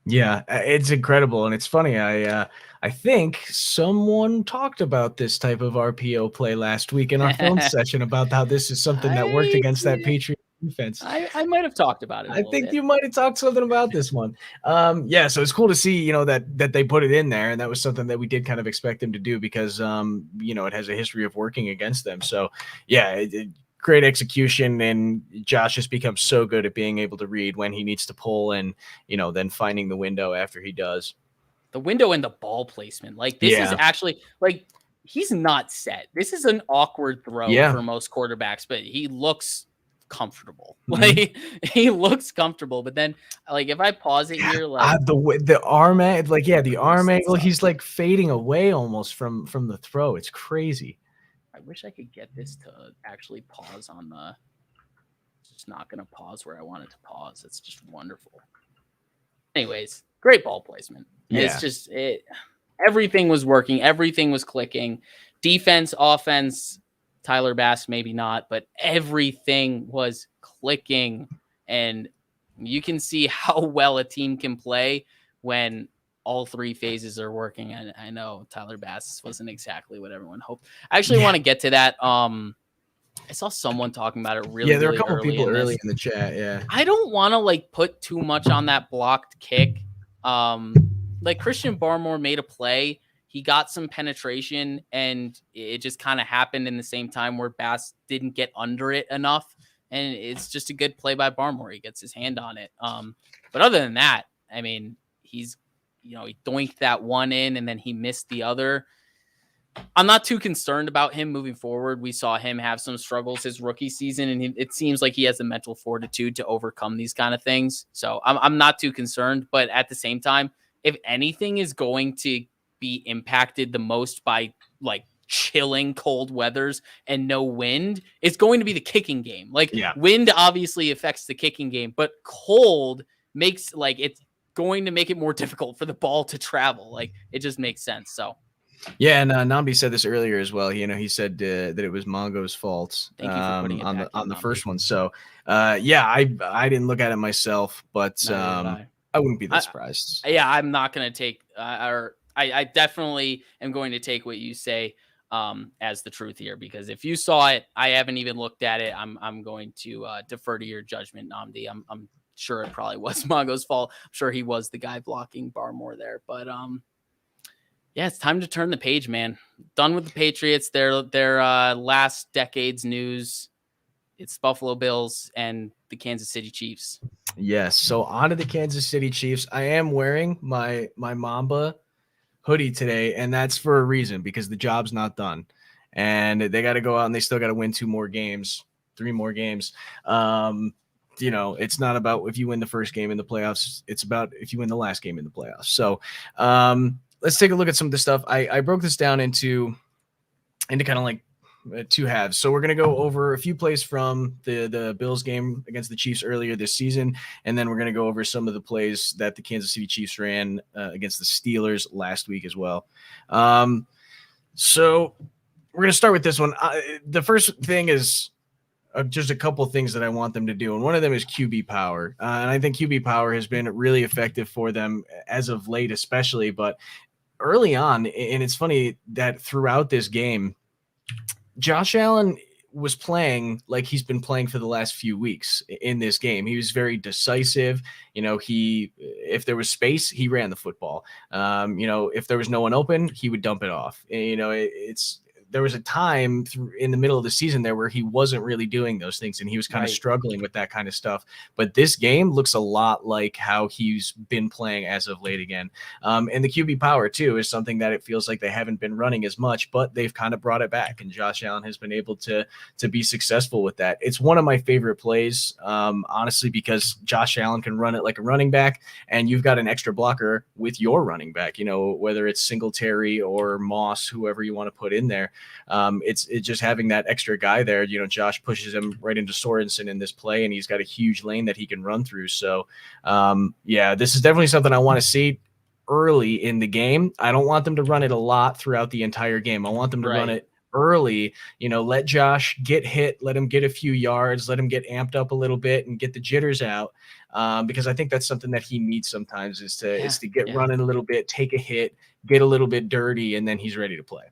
Yeah, it's incredible, and it's funny. I think someone talked about this type of RPO play last week in our film session about how this is something that worked I against that Patriot defense. I might have talked about it a I little think bit. you might have talked something about this one. Yeah, so it's cool to see, that they put it in there, and that was something that we did kind of expect them to do because, it has a history of working against them. So, yeah, great execution, and Josh has become so good at being able to read when he needs to pull, and then finding the window after he does. The window and the ball placement. Like, this is Yeah, actually, like, he's not set. This is an awkward throw yeah. for most quarterbacks, but he looks comfortable. Mhm. Like, he looks comfortable. But then, like, if I pause it here, like, The arm angle, like, yeah, the let me arm set this angle, up. he's like fading away almost from the throw. It's crazy. I wish I could get this to actually pause on the. It's just not going to pause where I want it to pause. It's just wonderful. Anyways, great ball placement. Yeah. It's just everything was working, everything was clicking. Defense, offense, Tyler Bass maybe not, but everything was clicking, and you can see how well a team can play when all three phases are working. And I know Tyler Bass wasn't exactly what everyone hoped. I actually Yeah. want to get to that. I saw someone talking about it really, Yeah, there were a really couple early people in early this. in the chat, yeah. I don't want to, like, put too much on that blocked kick. Like, Christian Barmore made a play. He got some penetration, and it just kind of happened in the same time where Bass didn't get under it enough. And it's just a good play by Barmore. He gets his hand on it. But other than that, I mean, he doinked that one in, and then he missed the other. I'm not too concerned about him moving forward. We saw him have some struggles his rookie season, and it seems like he has the mental fortitude to overcome these kind of things. So I'm not too concerned. But at the same time, if anything is going to be impacted the most by, like, chilling cold weathers and no wind, it's going to be the kicking game. Like, Yeah. wind obviously affects the kicking game, but cold makes, like, it's going to make it more difficult for the ball to travel. Like, it just makes sense. So Yeah, and Nambi said this earlier as well. He said that it was Mongo's fault thank you for putting it on back in, the Nambi. first one. So, yeah, I didn't look at it myself, but Neither did I. I wouldn't be that surprised. Yeah, I'm not going to take, I definitely am going to take what you say as the truth here, because if you saw it, I haven't even looked at it. I'm going to defer to your judgment, Namdi. I'm sure it probably was Mongo's fault. I'm sure he was the guy blocking Barmore there, but yeah, it's time to turn the page, man. Done with the Patriots. Their last decade's news. It's Buffalo Bills and the Kansas City Chiefs. Yes. So on to the Kansas City Chiefs. I am wearing my Mamba hoodie today, and that's for a reason, because the job's not done, and they got to go out and they still got to win 3 more games. It's not about if you win the first game in the playoffs. It's about if you win the last game in the playoffs. So let's take a look at some of the stuff. I broke this down into kind of like 2 halves. So we're going to go over a few plays from the Bills game against the Chiefs earlier this season, and then we're going to go over some of the plays that the Kansas City Chiefs ran against the Steelers last week as well. So we're going to start with this one. The first thing is just a couple of things that I want them to do, and one of them is QB power. And I think QB power has been really effective for them as of late, especially, but early on. And it's funny that throughout this game, Josh Allen was playing like he's been playing for the last few weeks in this game. He was very decisive. If there was space, he ran the football. If there was no one open, he would dump it off. It's there was a time in the middle of the season there where he wasn't really doing those things, and he was kind of struggling with that kind of stuff. But this game looks a lot like how he's been playing as of late again. And the QB power too is something that it feels like they haven't been running as much, but they've kind of brought it back, and Josh Allen has been able to be successful with that. It's one of my favorite plays, honestly, because Josh Allen can run it like a running back, and you've got an extra blocker with your running back, whether it's Singletary or Moss, whoever you want to put in there. It's just having that extra guy there. Josh pushes him right into Sorensen in this play, and he's got a huge lane that he can run through. So, this is definitely something I want to see early in the game. I don't want them to run it a lot throughout the entire game. I want them to run it early, let Josh get hit, let him get a few yards, let him get amped up a little bit and get the jitters out. Because I think that's something that he needs sometimes is to get running a little bit, take a hit, get a little bit dirty, and then he's ready to play.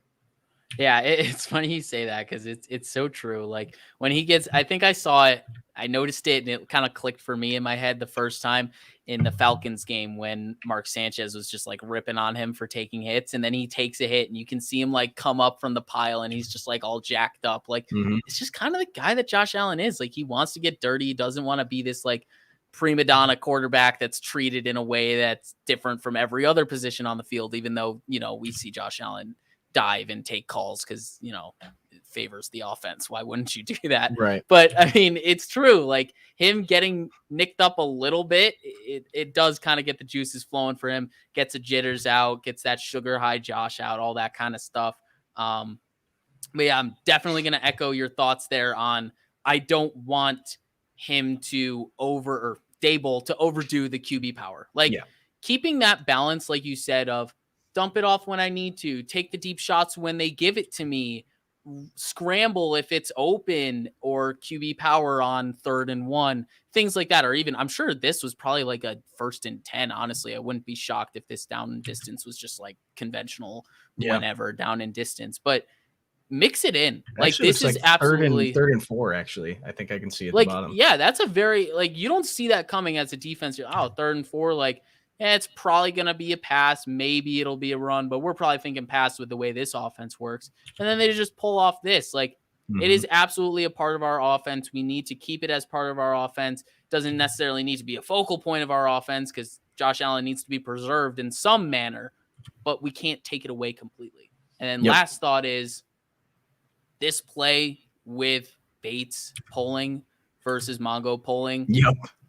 Yeah, it's funny you say that because it's so true. Like when he gets, I think I saw it, I noticed it, and it kind of clicked for me in my head the first time in the Falcons game when Mark Sanchez was just like ripping on him for taking hits, and then he takes a hit, and you can see him like come up from the pile, and he's just like all jacked up. Like it's just kind of the guy that Josh Allen is. Like he wants to get dirty, he doesn't want to be this like prima donna quarterback that's treated in a way that's different from every other position on the field, even though we see Josh Allen dive and take calls because it favors the offense. Why wouldn't you do that? Right. But I mean, it's true. Like him getting nicked up a little bit, it does kind of get the juices flowing for him, gets the jitters out, gets that sugar high Josh out, all that kind of stuff. But yeah, I'm definitely going to echo your thoughts there on, I don't want him to Dable to overdo the QB power. Like keeping that balance, like you said, of dump it off when I need to, take the deep shots when they give it to me, scramble if it's open, or QB power on 3rd and 1, things like that. Or even, I'm sure this was probably like a 1st and 10. Honestly, I wouldn't be shocked if this down and distance was just like conventional whenever down and distance, but mix it in. Like this is absolutely 3rd and 4. Actually, I think I can see at like, the bottom. Yeah, that's a very, like, you don't see that coming as a defense. 3rd and 4, like, it's probably going to be a pass. Maybe it'll be a run, but we're probably thinking pass with the way this offense works. And then they just pull off this. Like, it is absolutely a part of our offense. We need to keep it as part of our offense. Doesn't necessarily need to be a focal point of our offense because Josh Allen needs to be preserved in some manner, but we can't take it away completely. And then last thought is this play with Bates polling versus Mongo polling.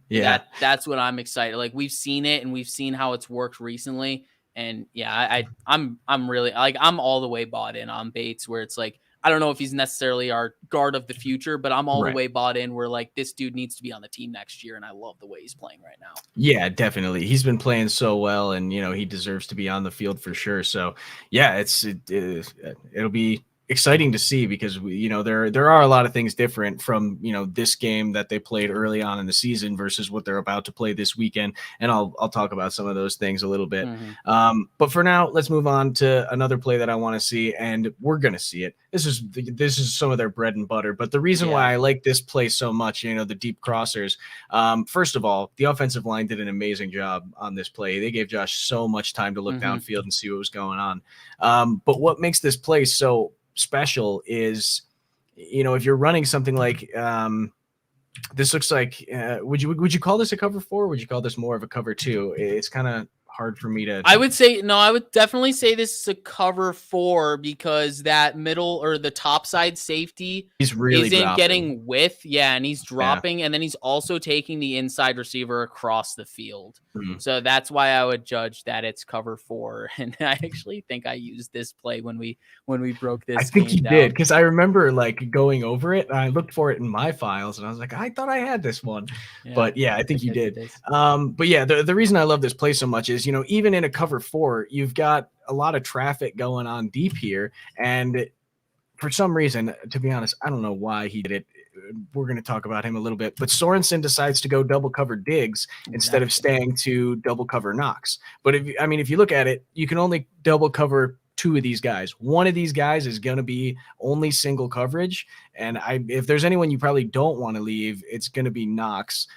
Yeah, that's what I'm excited. Like we've seen it and we've seen how it's worked recently. And I'm really like, I'm all the way bought in on Bates, where it's like, I don't know if he's necessarily our guard of the future, but I'm all the way bought in where like this dude needs to be on the team next year. And I love the way he's playing right now. Yeah, definitely. He's been playing so well, and he deserves to be on the field for sure. So yeah, it'll be exciting to see because there are a lot of things different from this game that they played early on in the season versus what they're about to play this weekend, and I'll talk about some of those things a little bit. But for now, let's move on to another play that I want to see, and we're gonna see it. This is some of their bread and butter. But the reason why I like this play so much, the deep crossers. First of all, the offensive line did an amazing job on this play. They gave Josh so much time to look downfield and see what was going on. But what makes this play so special is, if you're running something like this, looks like would you call this a cover 4? Would you call this more of a cover 2? It's kind of hard for me to. I would definitely say this is a cover 4 because that middle or the top side safety isn't getting width. Yeah, and he's dropping, and then he's also taking the inside receiver across the field. So that's why I would judge that it's cover 4. And I actually think I used this play when we broke this. I think you did, because I remember like going over it, and I looked for it in my files, and I was like, I thought I had this one, but yeah, I think you did. But yeah, the reason I love this play so much is, even in a cover 4, you've got a lot of traffic going on deep here, and for some reason, to be honest, I don't know why he did it. We're going to talk about him a little bit, but Sorensen decides to go double cover Diggs instead of staying to double cover Knox. But if you look at it, you can only double cover 2 of these guys. One of these guys is going to be only single coverage. And if there's anyone you probably don't want to leave, it's going to be Knox,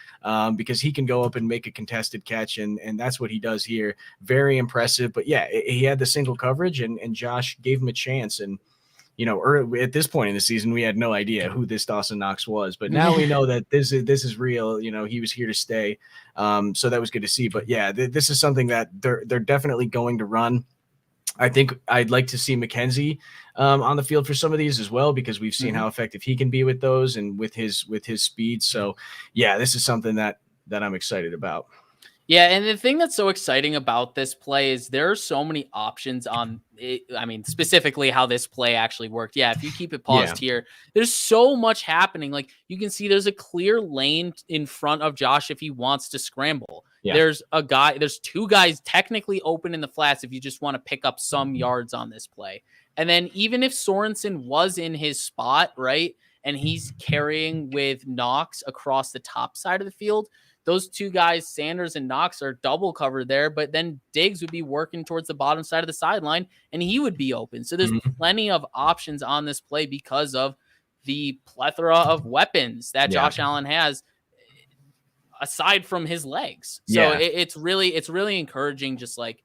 because he can go up and make a contested catch. And that's what he does here. Very impressive. But yeah, he had the single coverage, and Josh gave him a chance. And at this point in the season, we had no idea who this Dawson Knox was, but now we know that this is real. He was here to stay. So that was good to see. But yeah, this is something that they're definitely going to run. I think I'd like to see McKenzie on the field for some of these as well, because we've seen how effective he can be with those and with his speed. So yeah, this is something that I'm excited about. Yeah, and the thing that's so exciting about this play is there are so many options on it. I mean, specifically how this play actually worked. Yeah, if you keep it paused here, there's so much happening. Like you can see there's a clear lane in front of Josh if he wants to scramble. Yeah. There's two guys technically open in the flats if you just want to pick up some yards on this play. And then even if Sorensen was in his spot, right, and he's carrying with Knox across the top side of the field, those two guys, Sanders and Knox, are double covered there, but then Diggs would be working towards the bottom side of the sideline and he would be open. So there's plenty of options on this play because of the plethora of weapons that Josh Allen has aside from his legs. So it's really encouraging, just like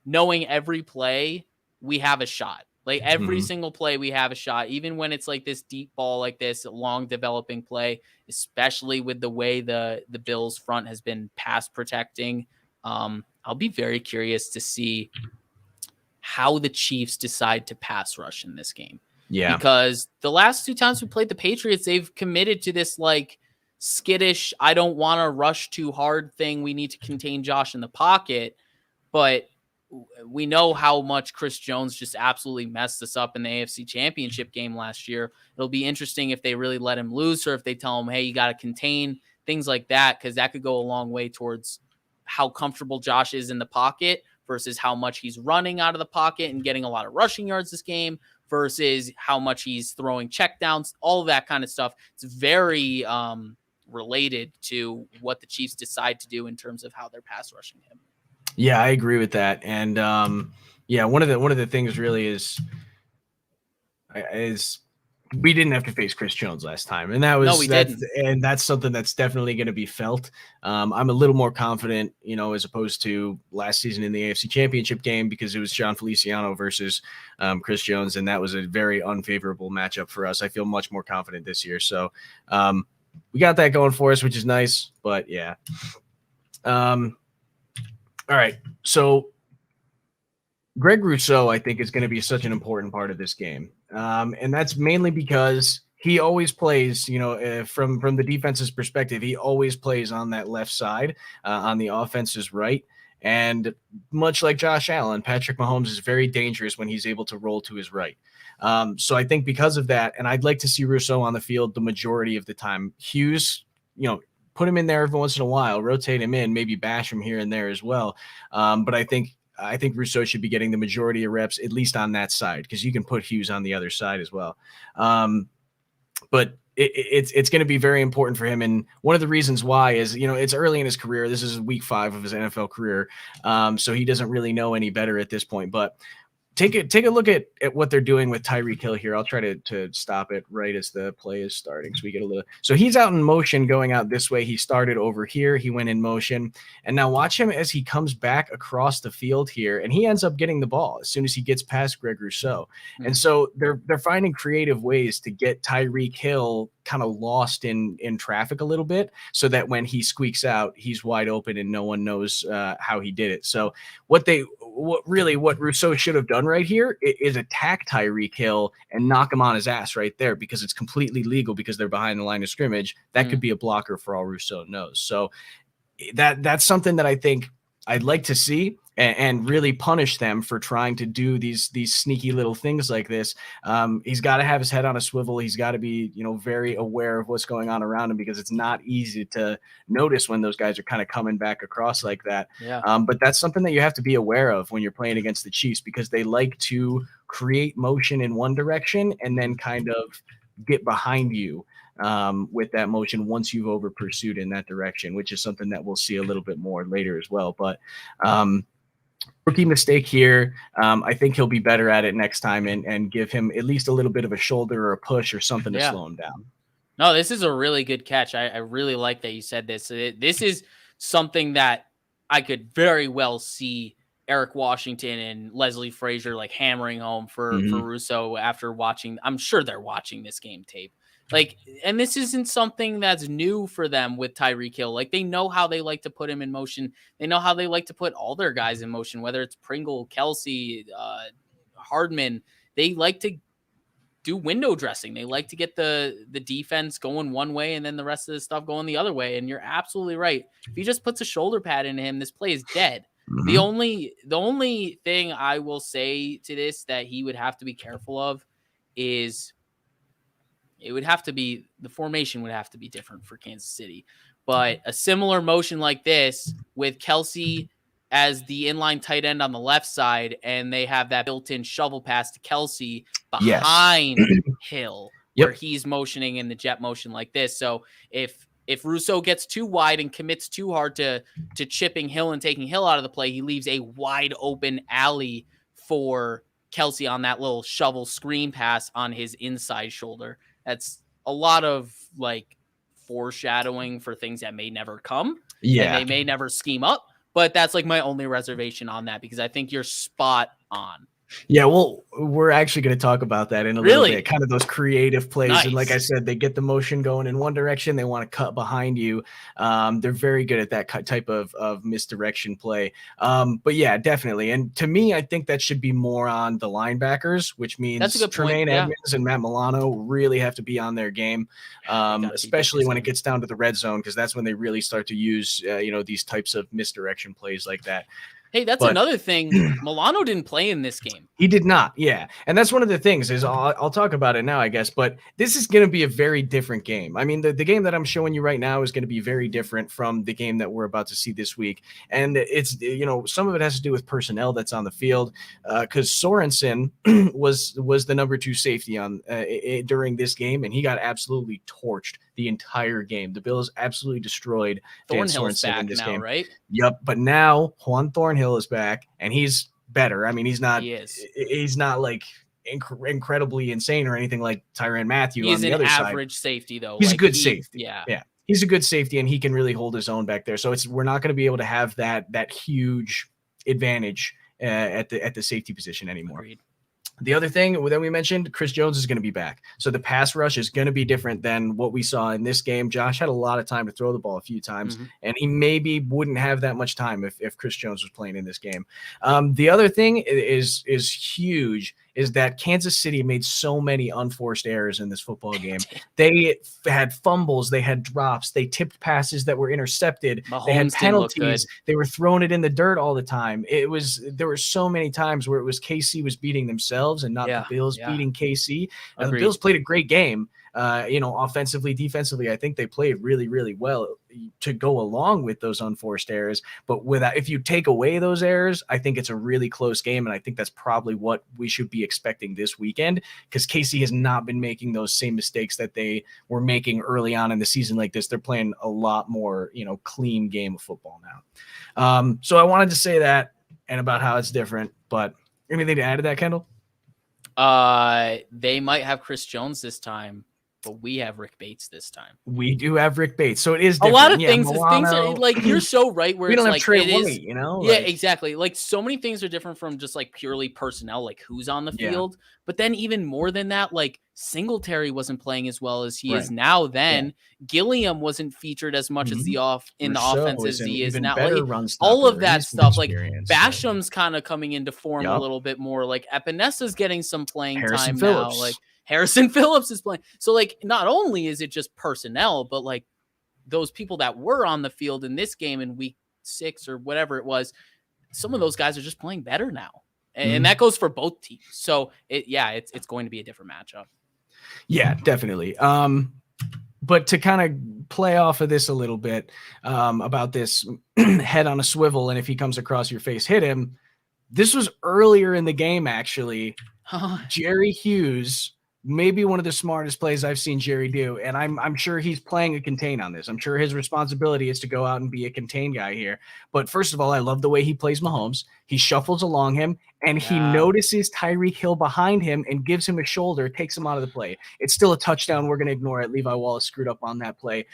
knowing every play we have a shot. Like every single play we have a shot, even when it's like this deep ball, like this long developing play, especially with the way the Bills front has been pass protecting. I'll be very curious to see how the Chiefs decide to pass rush in this game. Yeah. Because the last two times we played the Patriots, they've committed to this like skittish, I don't want to rush too hard thing. We need to contain Josh in the pocket. But we know how much Chris Jones just absolutely messed us up in the AFC Championship game last year. It'll be interesting if they really let him loose or if they tell him, hey, you got to contain, things like that, because that could go a long way towards how comfortable Josh is in the pocket versus how much he's running out of the pocket and getting a lot of rushing yards this game versus how much he's throwing checkdowns, all of that kind of stuff. It's very related to what the Chiefs decide to do in terms of how they're pass rushing him. Yeah, I agree with that. And one of the things really is we didn't have to face Chris Jones last time, and that's something that's definitely going to be felt. I'm a little more confident, as opposed to last season in the AFC Championship game, because it was John Feliciano versus Chris Jones, and that was a very unfavorable matchup for us. I feel much more confident this year, so we got that going for us, which is nice. But yeah. All right, so Greg Rousseau, I think, is going to be such an important part of this game, and that's mainly because he always plays, from the defense's perspective, he always plays on that left side, on the offense's right, and much like Josh Allen, Patrick Mahomes is very dangerous when he's able to roll to his right. So I think because of that, and I'd like to see Rousseau on the field the majority of the time. Hughes, put him in there every once in a while, rotate him in, maybe bash him here and there as well. But I think Rousseau should be getting the majority of reps, at least on that side, because you can put Hughes on the other side as well. But it's going to be very important for him. And one of the reasons why is, it's early in his career. This is week 5 of his NFL career. So he doesn't really know any better at this point. But take a look at what they're doing with Tyreek Hill here. I'll try to stop it right as the play is starting, so we get a little. So he's out in motion, going out this way. He started over here. He went in motion, and now watch him as he comes back across the field here, and he ends up getting the ball as soon as he gets past Greg Rousseau. And so they're finding creative ways to get Tyreek Hill kind of lost in traffic a little bit, so that when he squeaks out, he's wide open and no one knows how he did it. So what Rousseau should have done right here is attack Tyreek Hill and knock him on his ass right there, because it's completely legal, because they're behind the line of scrimmage. That could be a blocker for all Rousseau knows. So that's something that I think I'd like to see, and really punish them for trying to do these sneaky little things like this. He's got to have his head on a swivel. He's got to be, very aware of what's going on around him, because it's not easy to notice when those guys are kind of coming back across like that. Yeah. But that's something that you have to be aware of when you're playing against the Chiefs, because they like to create motion in one direction and then kind of get behind you with that motion once you've over pursued in that direction, which is something that we'll see a little bit more later as well. But rookie mistake here. I think he'll be better at it next time, and give him at least a little bit of a shoulder or a push or something to slow him down. No, this is a really good catch. I really like that you said this. This is something that I could very well see Eric Washington and Leslie Frazier like hammering home for Mhm. Russo after watching. I'm sure they're watching this game tape. Like, and this isn't something that's new for them with Tyreek Hill. Like, they know how they like to put him in motion. They know how they like to put all their guys in motion, whether it's Pringle, Kelsey, Hardman. They like to do window dressing. They like to get the defense going one way and then the rest of the stuff going the other way. And you're absolutely right. If he just puts a shoulder pad into him, this play is dead. The Mhm. only thing I will say to this that he would have to be careful of is it would have to be the formation would have to be different for Kansas City. But a similar motion like this with Kelsey as the inline tight end on the left side, and they have that built-in shovel pass to Kelsey Yes. behind Hill, where Yep. he's motioning in the jet motion like this. So if Russo gets too wide and commits too hard to chipping Hill and taking Hill out of the play, he leaves a wide open alley for Kelsey on that little shovel screen pass on his inside shoulder. That's a lot of like foreshadowing for things that may never come and Yeah. they may never scheme up. But that's like my only reservation on that because I think you're spot on. Yeah, well, we're actually going to talk about that in a little Really? bit. Kind of those creative plays, and like I Nice. said, they get the motion going in one direction. They want to cut behind you. They're very good at that type of misdirection play. But yeah, definitely. And to me, I think that should be more on the linebackers, which That's a means good point. Tremaine Yeah. Edmonds and Matt Milano really have to be on their game, They got to be big especially this when it game. gets down to the red zone, because that's when they really start to use these types of misdirection plays like that. Hey, that's But another thing. Milano didn't play in this game. he did not, yeah, and that's one of the things is I'll talk about it now, I guess. But this is going to be a very different game. I mean, the game that I'm showing you right now is going to be very different from the game that we're about to see this week, and it's some of it has to do with personnel that's on the field because Sorensen was the number 2 safety on during this game, and he got absolutely torched the entire game. The Bills absolutely destroyed Dan Thornhill's Sorensen in back this now, game. right? Yep, but now Juan Thornhill is back, and he's better. I mean, he's He is. not like incredibly insane or anything like Tyrann Mathieu He on is the an other side. average safety, though. He's a Like good safety. yeah, Yeah. He's a good safety, and he can really hold his own back there. So we're not going to be able to have that huge advantage at the safety position anymore. agreed. The other thing that we mentioned, Chris Jones is going to be back. So the pass rush is going to be different than what we saw in this game. Josh had a lot of time to throw the ball a few times, and he maybe wouldn't have that much time if Chris Jones was playing in this game. The other thing is huge is that Kansas City made so many unforced errors in this football game. They had fumbles, they had drops, they tipped passes that were intercepted, they had Mahomes didn't look good. penalties, they were throwing it in the dirt all the time. There were so many times where it was KC was beating themselves and not the Bills beating KC. Now, the Bills played a great game. Offensively, defensively, I think they played really, really well to go along with those unforced errors. But if you take away those errors, I think it's a really close game. And I think that's probably what we should be expecting this weekend, because KC has not been making those same mistakes that they were making early on in the season like this. They're playing a lot more, clean game of football now. So I wanted to say that and about how it's different. But anything to add to that, Kendall? They might have Chris Jones this time, but we have Rick Bates this time. We do have Rick Bates, so it is different. A lot of things Milano, are like, you're so right. Where we it's don't have like Trey it White, is, Yeah, exactly. Like so many things are different from just like purely personnel, like who's on the Yeah. field. But then even more than that, like Singletary wasn't playing as well as he Right. is now. Then Gilliam wasn't featured as much as the offense as he is now. Better Like, run all of stopper. that He's stuff, like experienced, Basham's kind of coming into form a Yup. little bit more. Like Epinessa's getting some playing Harrison time Phillips. now. Like Harrison Phillips is playing. So like not only is it just personnel, but like those people that were on the field in this game in week 6 or whatever it was, some of those guys are just playing better now. And that goes for both teams. So it's going to be a different matchup. Yeah, definitely. But to kind of play off of this a little bit about this head on a swivel, and if he comes across your face, hit him. This was earlier in the game, actually. Jerry Hughes, maybe one of the smartest plays I've seen Jerry do, and I'm sure he's playing a contain on this. I'm sure his responsibility is to go out and be a contain guy here. But first of all, I love the way he plays Mahomes. He shuffles along him, and he notices Tyreek Hill behind him and gives him a shoulder, takes him out of the play. It's still a touchdown. We're going to ignore it. Levi Wallace screwed up on that play.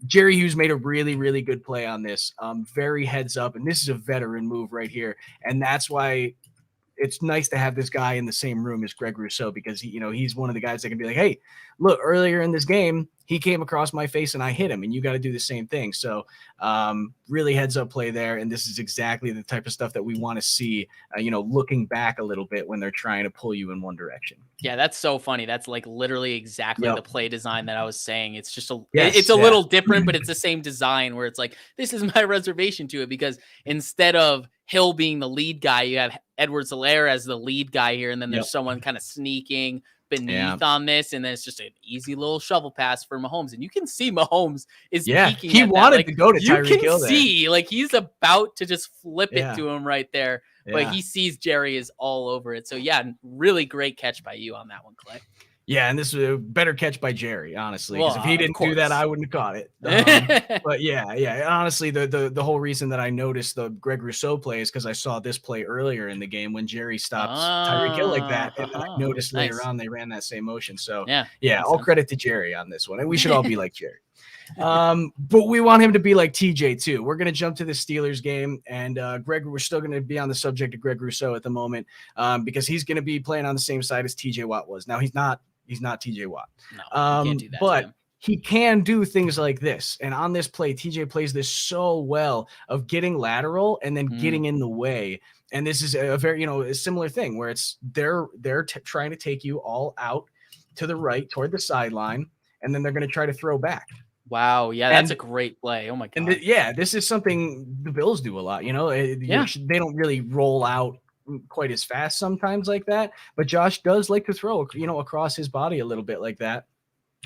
Jerry Hughes made a really, really good play on this. Very heads up, and this is a veteran move right here, and that's why it's nice to have this guy in the same room as Greg Rousseau, because he's one of the guys that can be like, hey, look, earlier in this game, he came across my face and I hit him, and you got to do the same thing. So really heads up play there. And this is exactly the type of stuff that we want to see, looking back a little bit when they're trying to pull you in one direction. Yeah, that's so funny. That's like literally exactly Yep. the play design that I was saying. It's just Yes, it's a yeah. little different, but it's the same design where it's like, this is my reservation to it, because instead of Hill being the lead guy, you have Edwards-Helaire as the lead guy here, and then there's someone kind of sneaking beneath on this, and then it's just an easy little shovel pass for Mahomes, and you can see Mahomes is peeking. He at wanted that. Like, to go to Tyreek Hill. You can see like he's about to just flip it to him right there. But he sees Jerry is all over it. So, yeah, really great catch by you on that one, Clay. Yeah, and this was a better catch by Jerry, honestly, because if he didn't do that, I wouldn't have caught it. But yeah, honestly, the whole reason that I noticed the Greg Rousseau play is because I saw this play earlier in the game when Jerry stopped Tyreek Hill like that, and then I noticed later on they ran that same motion. So, yeah, all credit to Jerry on this one, and we should all be like Jerry. But we want him to be like TJ too. We're going to jump to the Steelers game, and we're still going to be on the subject of Greg Rousseau at the moment, because he's going to be playing on the same side as TJ Watt was. Now he's not TJ Watt. No, you can't do that, but he can do things like this. And on this play, TJ plays this so well of getting lateral and then getting in the way. And this is a very, a similar thing where it's they're trying to take you all out to the right toward the sideline, and then they're going to try to throw back. Wow. Yeah, that's a great play. Oh my God. And this is something the Bills do a lot. They don't really roll out quite as fast sometimes like that, but Josh does like to throw, across his body a little bit like that.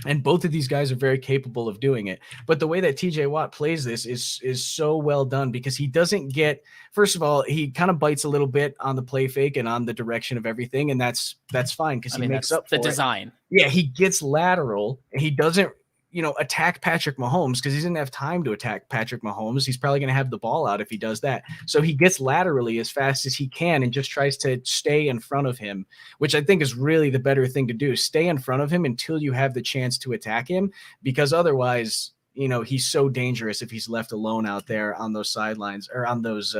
And both of these guys are very capable of doing it. But the way that TJ Watt plays this is so well done, because he doesn't get, first of all, he kind of bites a little bit on the play fake and on the direction of everything. And that's fine, because he makes up for the design. Yeah, he gets lateral, and he doesn't attack Patrick Mahomes, because he doesn't have time to attack Patrick Mahomes. He's probably going to have the ball out if he does that. So he gets laterally as fast as he can and just tries to stay in front of him, which I think is really the better thing to do. Stay in front of him until you have the chance to attack him, because otherwise, he's so dangerous if he's left alone out there on those sidelines or on those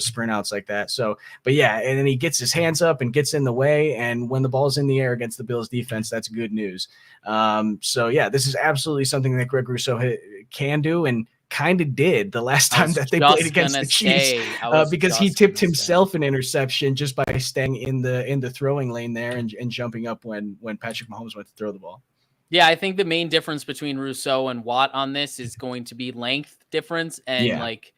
sprint outs like that. So, but yeah, and then he gets his hands up and gets in the way. And when the ball's in the air against the Bills defense, that's good news. So yeah, this is absolutely something that Greg Rousseau can do, and kind of did the last time that they played against the Chiefs, because he tipped himself an interception just by staying in the throwing lane there and jumping up when Patrick Mahomes went to throw the ball. Yeah, I think the main difference between Rousseau and Watt on this is going to be length difference and like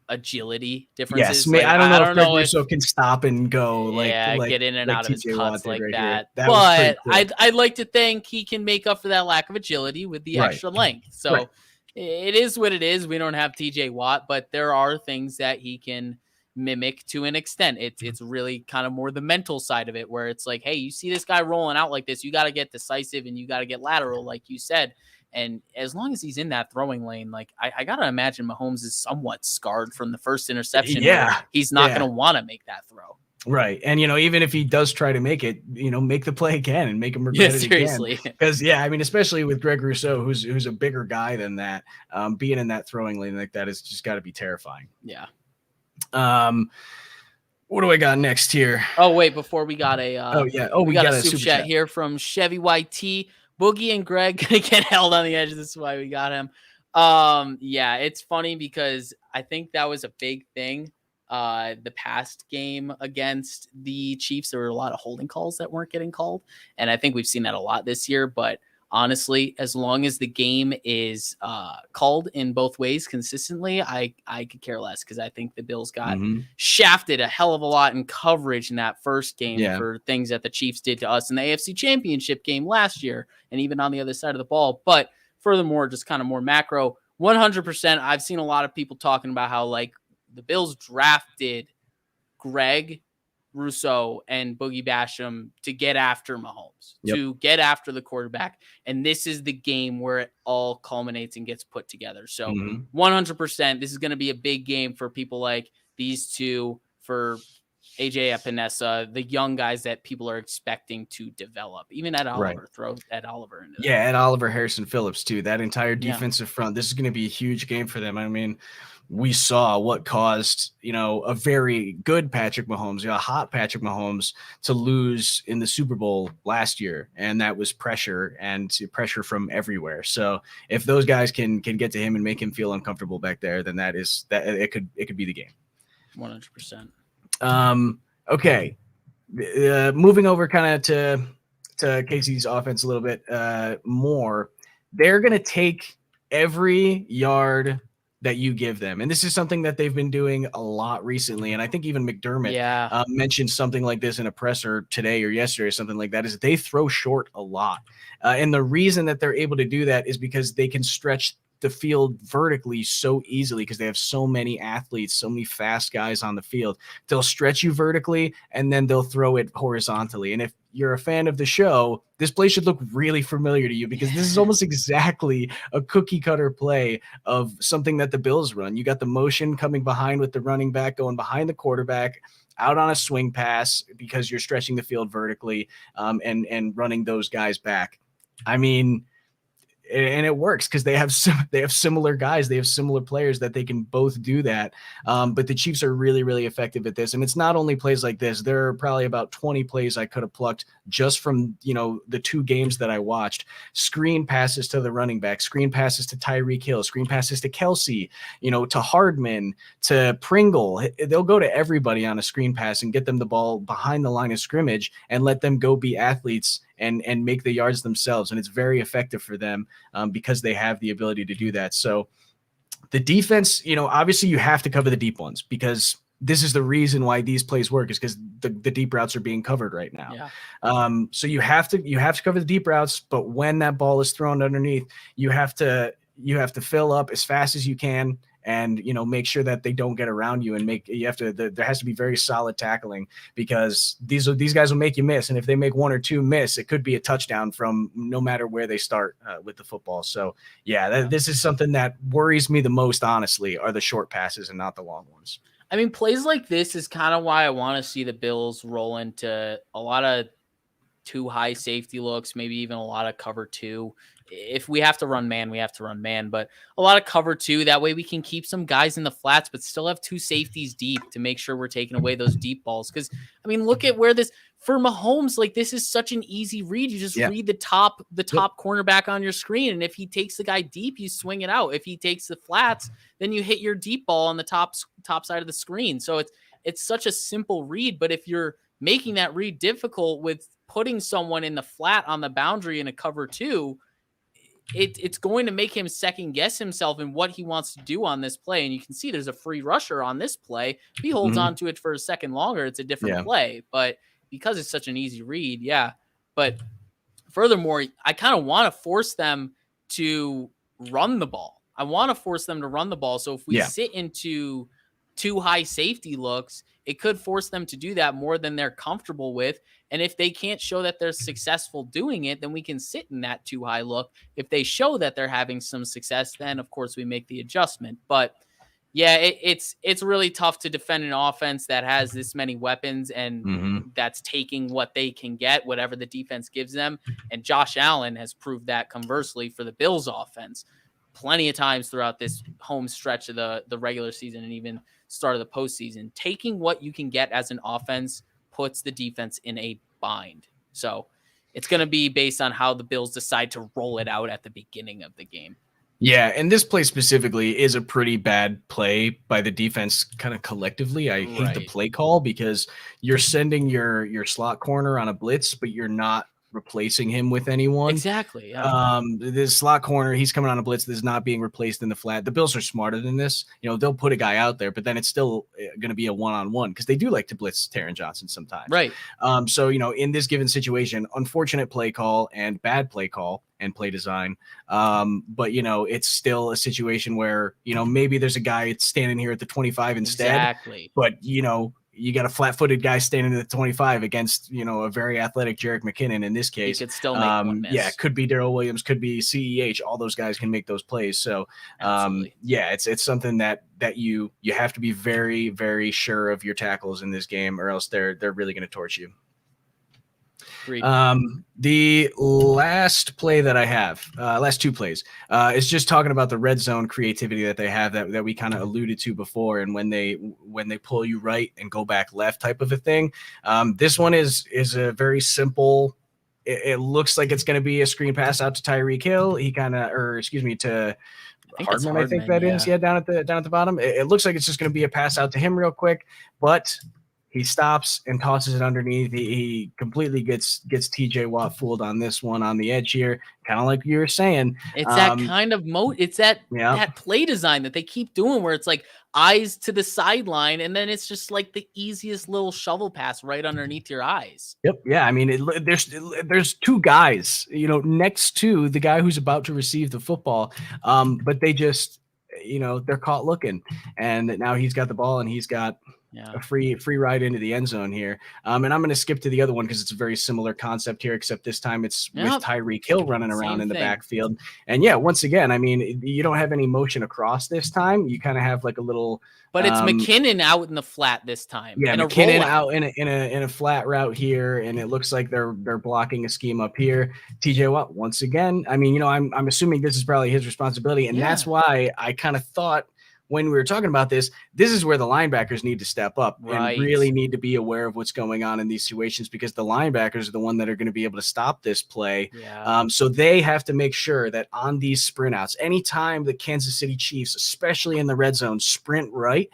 agility differences. Yes, I don't know if Greg Rousseau can stop and go get in and out of his cuts like that. That but I'd like to think he can make up for that lack of agility with the extra length. So it is what it is. We don't have TJ Watt, but there are things that he can mimic to an extent. It's really kind of more the mental side of it, where it's like, hey, you see this guy rolling out like this, you got to get decisive and you got to get lateral, like you said. And as long as he's in that throwing lane, like I got to imagine Mahomes is somewhat scarred from the first interception. Yeah. He's not going to want to make that throw. Right. And, even if he does try to make it, make the play again and make him regret it seriously. again. Because, especially with Greg Rousseau, who's a bigger guy than that, being in that throwing lane like that is just got to be terrifying. Yeah. What do I got next here? Oh, wait, before we got a we got a super chat here from Chevy YT. Boogie and Greg gonna get held on the edge. This is why we got him. Yeah, it's funny because I think that was a big thing. The past game against the Chiefs, there were a lot of holding calls that weren't getting called, and I think we've seen that a lot this year. But honestly, as long as the game is called in both ways consistently, I could care less, because I think the Bills got shafted a hell of a lot in coverage in that first game for things that the Chiefs did to us in the AFC Championship game last year, and even on the other side of the ball. But furthermore, just kind of more macro, 100%, I've seen a lot of people talking about how like the Bills drafted Greg Rousseau and Boogie Basham to get after Mahomes, to get after the quarterback. And this is the game where it all culminates and gets put together. So 100%, this is going to be a big game for people like these two, for AJ Epinesa, the young guys that people are expecting to develop. Even Ed Right. Oliver, throw Ed Oliver into that. Yeah, Ed Oliver, Harrison Phillips too. That entire Yeah. defensive front. This is going to be a huge game for them. I mean, we saw what caused, a very good Patrick Mahomes, a hot Patrick Mahomes to lose in the Super Bowl last year. And that was pressure and pressure from everywhere. So if those guys can get to him and make him feel uncomfortable back there, then that it could be the game. 100%. Okay. Moving over kind of to Casey's offense a little bit more, they're going to take every yard that you give them. And this is something that they've been doing a lot recently. And I think even McDermott mentioned something like this in a presser today or yesterday or something like that, is they throw short a lot. And the reason that they're able to do that is because they can stretch the field vertically so easily because they have so many athletes, so many fast guys on the field. They'll stretch you vertically and then they'll throw it horizontally. And if you're a fan of the show, this play should look really familiar to you because this is almost exactly a cookie cutter play of something that the Bills run. You got the motion coming behind with the running back going behind the quarterback out on a swing pass because you're stretching the field vertically and running those guys back. I mean, and it works because they have similar guys, they have similar players that they can both do that. But the Chiefs are really, really effective at this. And it's not only plays like this. There are probably about 20 plays I could have plucked just from, the 2 games that I watched. Screen passes to the running back, screen passes to Tyreek Hill, screen passes to Kelsey, to Hardman, to Pringle. They'll go to everybody on a screen pass and get them the ball behind the line of scrimmage and let them go be athletes and make the yards themselves. And it's very effective for them because they have the ability to do that. So the defense, obviously you have to cover the deep ones because this is the reason why these plays work, is because the deep routes are being covered right now. Yeah. So you have to cover the deep routes, but when that ball is thrown underneath, you have to fill up as fast as you can and make sure that they don't get around you, and there has to be very solid tackling because these guys will make you miss, and if they make 1 or 2 miss, it could be a touchdown from no matter where they start with the football. So this is something that worries me the most, honestly, are the short passes and not the long ones. I mean, plays like this is kind of why I want to see the Bills roll into a lot of 2 high safety looks, maybe even a lot of cover 2. If we have to run man, we have to run man, but a lot of cover 2. That way we can keep some guys in the flats, but still have 2 safeties deep to make sure we're taking away those deep balls. Because, I mean, look at where for Mahomes, like, this is such an easy read. You just read the top cornerback on your screen. And if he takes the guy deep, you swing it out. If he takes the flats, then you hit your deep ball on the top side of the screen. So it's such a simple read. But if you're making that read difficult with putting someone in the flat on the boundary in a cover 2, it's going to make him second guess himself in what he wants to do on this play. And you can see there's a free rusher on this play. If he holds on to it for a second longer, it's a different play. But because it's such an easy read, But furthermore, I kind of want to force them to run the ball. I want to force them to run the ball. So if we sit into 2 high safety looks, it could force them to do that more than they're comfortable with. And if they can't show that they're successful doing it, then we can sit in that 2 high look. If they show that they're having some success, then of course we make the adjustment. But it's really tough to defend an offense that has this many weapons and that's taking what they can get, whatever the defense gives them. And Josh Allen has proved that conversely for the Bills offense plenty of times throughout this home stretch of the regular season and even start of the postseason. Taking what you can get as an offense puts the defense in a bind. So it's going to be based on how the Bills decide to roll it out at the beginning of the game. Yeah, and this play specifically is a pretty bad play by the defense kind of collectively. I hate the play call because you're sending your slot corner on a blitz, but you're not replacing him with anyone. Exactly. This slot corner, he's coming on a blitz that is not being replaced in the flat. The Bills are smarter than this. They'll put a guy out there, but then it's still going to be a one-on-one because they do like to blitz Taron Johnson sometimes. Right. So, in this given situation, unfortunate play call and bad play call and play design. But, it's still a situation where, maybe there's a guy standing here at the 25 instead. Exactly. But, you got a flat-footed guy standing at the 25 against, a very athletic Jerick McKinnon in this case. He could still make one miss. Yeah, could be Darrell Williams, could be CEH. All those guys can make those plays. So, yeah, it's something that you have to be very, very sure of your tackles in this game, or else they're really going to torch you. The last play that I have, last two plays, is just talking about the red zone creativity that they have that we kind of alluded to before. And when they pull you right and go back left type of a thing. This one is a very simple. It looks like it's going to be a screen pass out to Tyreek Hill. To Hardman, I think that is. Yeah, down at the bottom. It looks like it's just going to be a pass out to him real quick, but he stops and tosses it underneath. He completely gets TJ Watt fooled on this one on the edge here, kind of like you were saying. It's that kind of it's that play design that they keep doing where it's like eyes to the sideline, and then it's just like the easiest little shovel pass right underneath your eyes. Yep. Yeah. I mean, there's two guys, next to the guy who's about to receive the football, but they just, they're caught looking, and now he's got the ball and he's got a free ride into the end zone here. And I'm going to skip to the other one because it's a very similar concept here, except this time it's with Tyreek Hill running around in the backfield. And yeah, once again, I mean, you don't have any motion across this time. You kind of have like a little, but it's McKinnon out in the flat this time. Yeah, McKinnon out in a flat route here, and it looks like they're blocking a scheme up here. TJ Watt once again. I mean, I'm assuming this is probably his responsibility, and that's why I kind of thought when we were talking about this is where the linebackers need to step up and really need to be aware of what's going on in these situations, because the linebackers are the one that are going to be able to stop this play. So they have to make sure that on these sprint outs, anytime the Kansas City Chiefs, especially in the red zone, sprint right,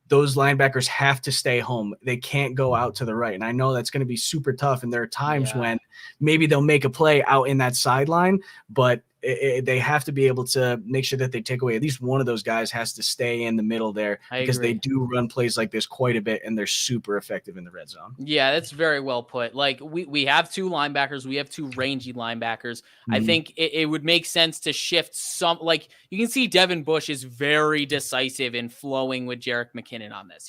those linebackers have to stay home. They can't go out to the right. And I know that's going to be super tough. And there are times when maybe they'll make a play out in that sideline, but they have to be able to make sure that they take away. At least one of those guys has to stay in the middle there, because they do run plays like this quite a bit, and they're super effective in the red zone. Yeah, that's very well put. Like we have two linebackers. We have two rangy linebackers. I think it would make sense to shift some. Like you can see Devin Bush is very decisive in flowing with Jerick McKinnon on this.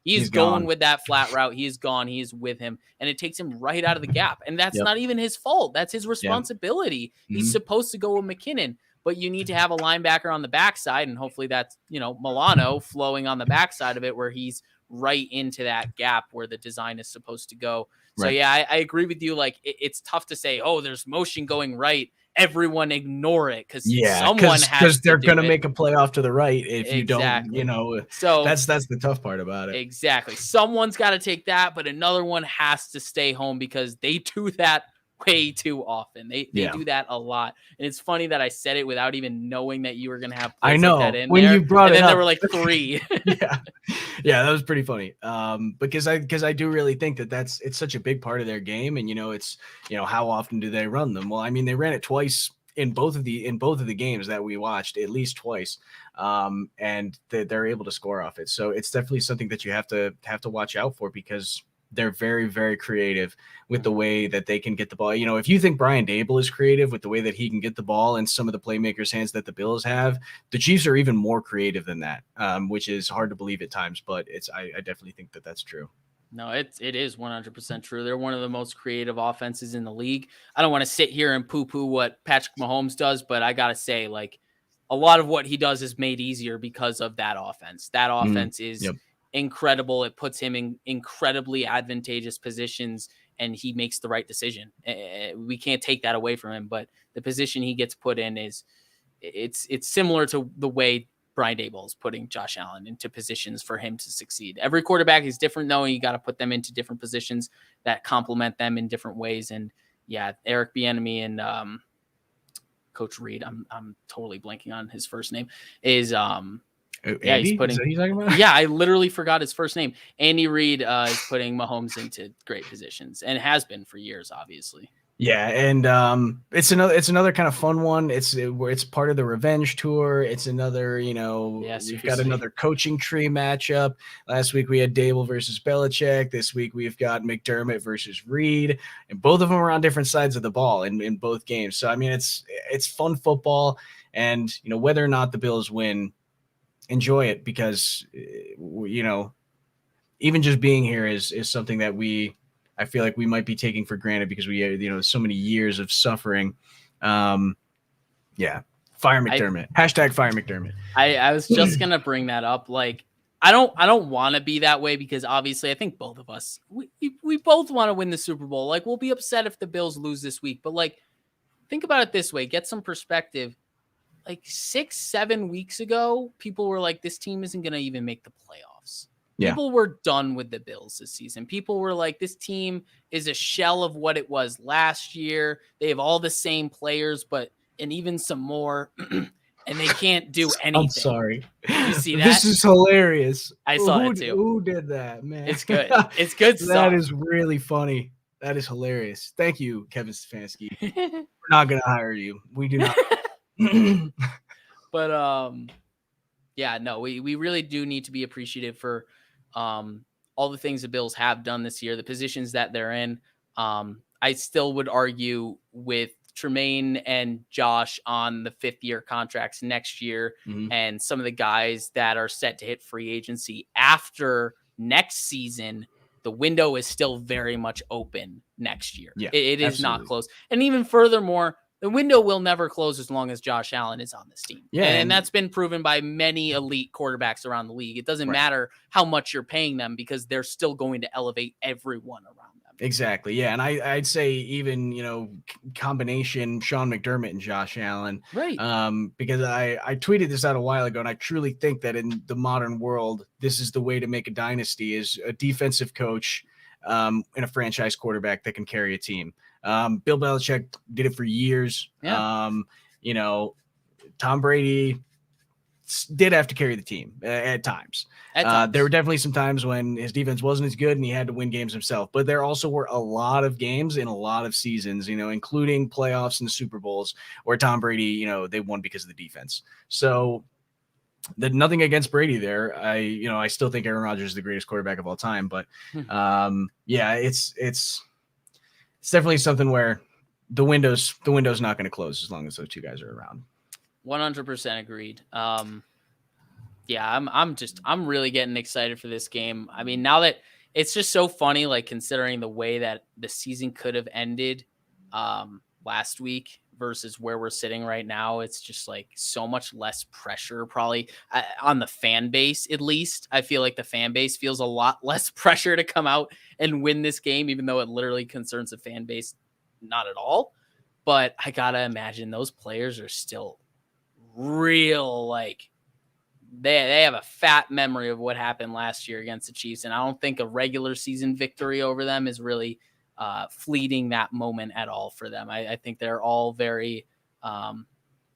He's going with that flat route. He is gone. He is with him, and it takes him right out of the gap. And that's not even his fault. That's his responsibility. He's supposed to go with McKinnon, but you need to have a linebacker on the backside, and hopefully that's Milano flowing on the backside of it, where he's right into that gap where the design is supposed to go. So I agree with you. Like it's tough to say, oh, there's motion going right, everyone ignore it, because someone has, because they're going to make a play off to the right if you don't. So that's the tough part about it. Exactly. Someone's got to take that, but another one has to stay home, because they do that way too often. They do that a lot. And it's funny that I said it without even knowing that you were going to have I know like that in when there. You brought and it then up. There were like three. Yeah, that was pretty funny. Because I do really think it's such a big part of their game, and it's how often do they run them? Well, I mean, they ran it twice in both of the games that we watched, at least twice, and they're able to score off it. So it's definitely something that you have to watch out for, because they're very, very creative with the way that they can get the ball. If you think Brian Dable is creative with the way that he can get the ball in some of the playmakers' hands that the Bills have, the Chiefs are even more creative than that, which is hard to believe at times, but I definitely think that that's true. No, it is 100% true. They're one of the most creative offenses in the league. I don't want to sit here and poo-poo what Patrick Mahomes does, but I got to say, like, a lot of what he does is made easier because of that offense. That offense is incredible. It puts him in incredibly advantageous positions, and he makes the right decision. We can't take that away from him, but the position he gets put in it's similar to the way Brian Dable is putting Josh Allen into positions for him to succeed. Every quarterback is different, though, and you got to put them into different positions that complement them in different ways. And Eric Bieniemy and Coach Reed, I'm totally blanking on his first name, is Andy? He's putting. Is that who you're talking about? Yeah, I literally forgot his first name. Andy Reid is putting Mahomes into great positions, and has been for years, obviously. Yeah, and it's another kind of fun one. It's part of the revenge tour. It's another, we've got another coaching tree matchup. Last week we had Dable versus Belichick. This week we've got McDermott versus Reed, and both of them are on different sides of the ball in both games. So I mean, it's fun football, and whether or not the Bills win, enjoy it, because even just being here is something that I feel like we might be taking for granted because we, so many years of suffering. Yeah. Fire McDermott. Hashtag fire McDermott. I was just gonna bring that up. Like, I don't want to be that way because obviously I think both of us we both want to win the Super Bowl. Like, we'll be upset if the Bills lose this week, but like, think about it this way, get some perspective. Like 6-7 weeks ago, people were like, this team isn't gonna even make the playoffs. Yeah. People were done with the Bills this season. People were like, this team is a shell of what it was last year. They have all the same players, and even some more. And they can't do anything. I'm sorry. You see that? This is hilarious. I saw it too. Who did that, man? It's good. It's good stuff. That is really funny. That is hilarious. Thank you, Kevin Stefanski. We're not going to hire you. We do not. But yeah, no, we really do need to be appreciative for all the things the Bills have done this year, the positions that they're in. I still would argue with Tremaine and Josh on the 5th-year contracts next year, and some of the guys that are set to hit free agency after next season. The window is still very much open next year. Yeah, it is not closed. And even furthermore, the window will never close as long as Josh Allen is on this team. Yeah, and that's been proven by many elite quarterbacks around the league. It doesn't matter how much you're paying them because they're still going to elevate everyone around them. Exactly. Yeah. And I'd say even, combination Sean McDermott and Josh Allen. Right. Because I tweeted this out a while ago, and I truly think that in the modern world, this is the way to make a dynasty is a defensive coach and a franchise quarterback that can carry a team. Bill Belichick did it for years. Yeah. Tom Brady did have to carry the team at times. There were definitely some times when his defense wasn't as good and he had to win games himself. But there also were a lot of games in a lot of seasons, including playoffs and the Super Bowls where Tom Brady, they won because of the defense. So nothing against Brady there. I still think Aaron Rodgers is the greatest quarterback of all time. But yeah, it's definitely something where the window's not going to close as long as those two guys are around. 100% agreed. Yeah, I'm really getting excited for this game. I mean, now that it's just so funny, like considering the way that the season could have ended last week versus where we're sitting right now, it's just like so much less pressure probably on the fan base. At least I feel like the fan base feels a lot less pressure to come out and win this game, even though it literally concerns the fan base not at all. But I gotta imagine those players are still real, like they have a fat memory of what happened last year against the Chiefs, and I don't think a regular season victory over them is really fleeting that moment at all for them. I think they're all very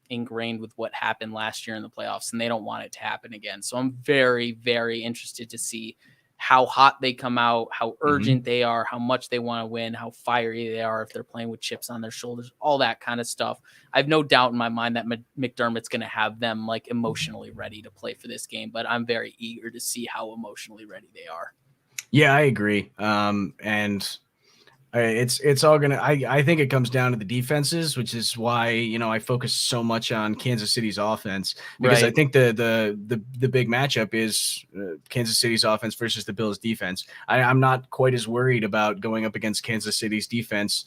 ingrained with what happened last year in the playoffs, and they don't want it to happen again. So I'm very, very interested to see how hot they come out, how urgent they are, how much they want to win, how fiery they are, if they're playing with chips on their shoulders, all that kind of stuff. I have no doubt in my mind that McDermott's going to have them like emotionally ready to play for this game, but I'm very eager to see how emotionally ready they are. Yeah, I agree. And it's all gonna. I think it comes down to the defenses, which is why I focus so much on Kansas City's offense because I think the big matchup is Kansas City's offense versus the Bills' defense. I'm not quite as worried about going up against Kansas City's defense,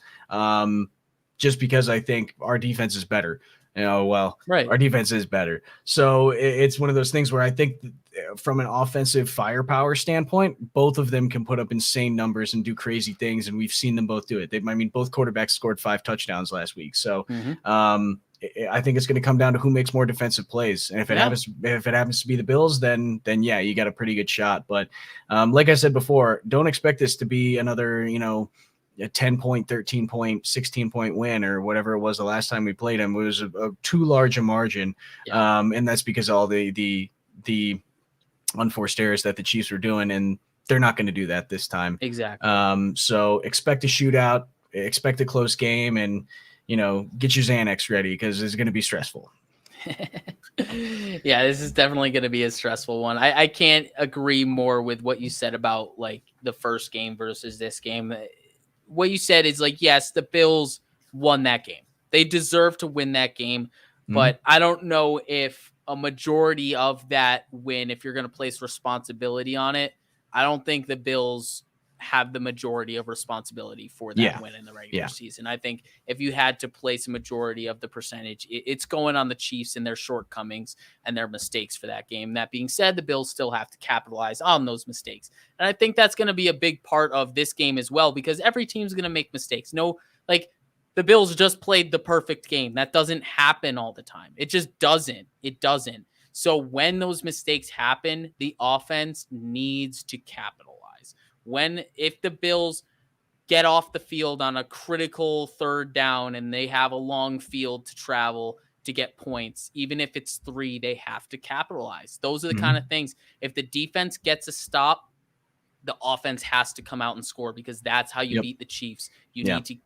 just because I think our defense is better. Our defense is better. So it's one of those things where I think from an offensive firepower standpoint, both of them can put up insane numbers and do crazy things. And we've seen them both do it. Both quarterbacks scored 5 touchdowns last week. So I think it's going to come down to who makes more defensive plays. And if it happens to be the Bills, then yeah, you got a pretty good shot. But like I said before, don't expect this to be another, a 10-point, 13-point, 16-point win or whatever it was the last time we played him. It was a too large a margin. And that's because all the unforced errors that the Chiefs were doing, and they're not going to do that this time. Exactly. So expect a shootout, expect a close game, and, get your Xanax ready because it's going to be stressful. Yeah, this is definitely going to be a stressful one. I can't agree more with what you said about like the first game versus this game. What you said is like, yes, the Bills won that game. They deserve to win that game, but I don't know if a majority of that win, if you're going to place responsibility on it, I don't think the Bills have the majority of responsibility for that win in the regular season. I think if you had to place a majority of the percentage, it's going on the Chiefs and their shortcomings and their mistakes for that game. That being said, the Bills still have to capitalize on those mistakes. And I think that's going to be a big part of this game as well, because every team's going to make mistakes. No, like the Bills just played the perfect game. That doesn't happen all the time. It just doesn't. It doesn't. So when those mistakes happen, the offense needs to capitalize. If the Bills get off the field on a critical third down and they have a long field to travel to get points, even if it's 3, they have to capitalize. Those are the kind of things. If the defense gets a stop, the offense has to come out and score, because that's how you beat the Chiefs. You need to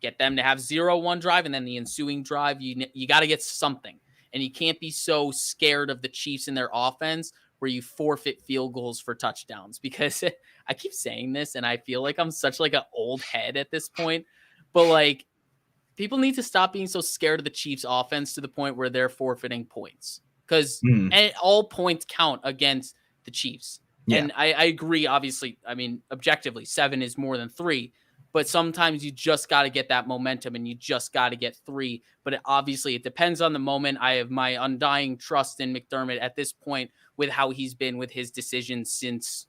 get them to have 0-1 drive, and then the ensuing drive, you got to get something. And you can't be so scared of the Chiefs and their offense where you forfeit field goals for touchdowns, because I keep saying this and I feel like I'm such like an old head at this point, but like people need to stop being so scared of the Chiefs offense to the point where they're forfeiting points, because all points count against the Chiefs. And I agree. Obviously, I mean, objectively 7 is more than 3, but sometimes you just got to get that momentum and you just got to get 3. But it depends on the moment. I have my undying trust in McDermott at this point with how he's been with his decisions since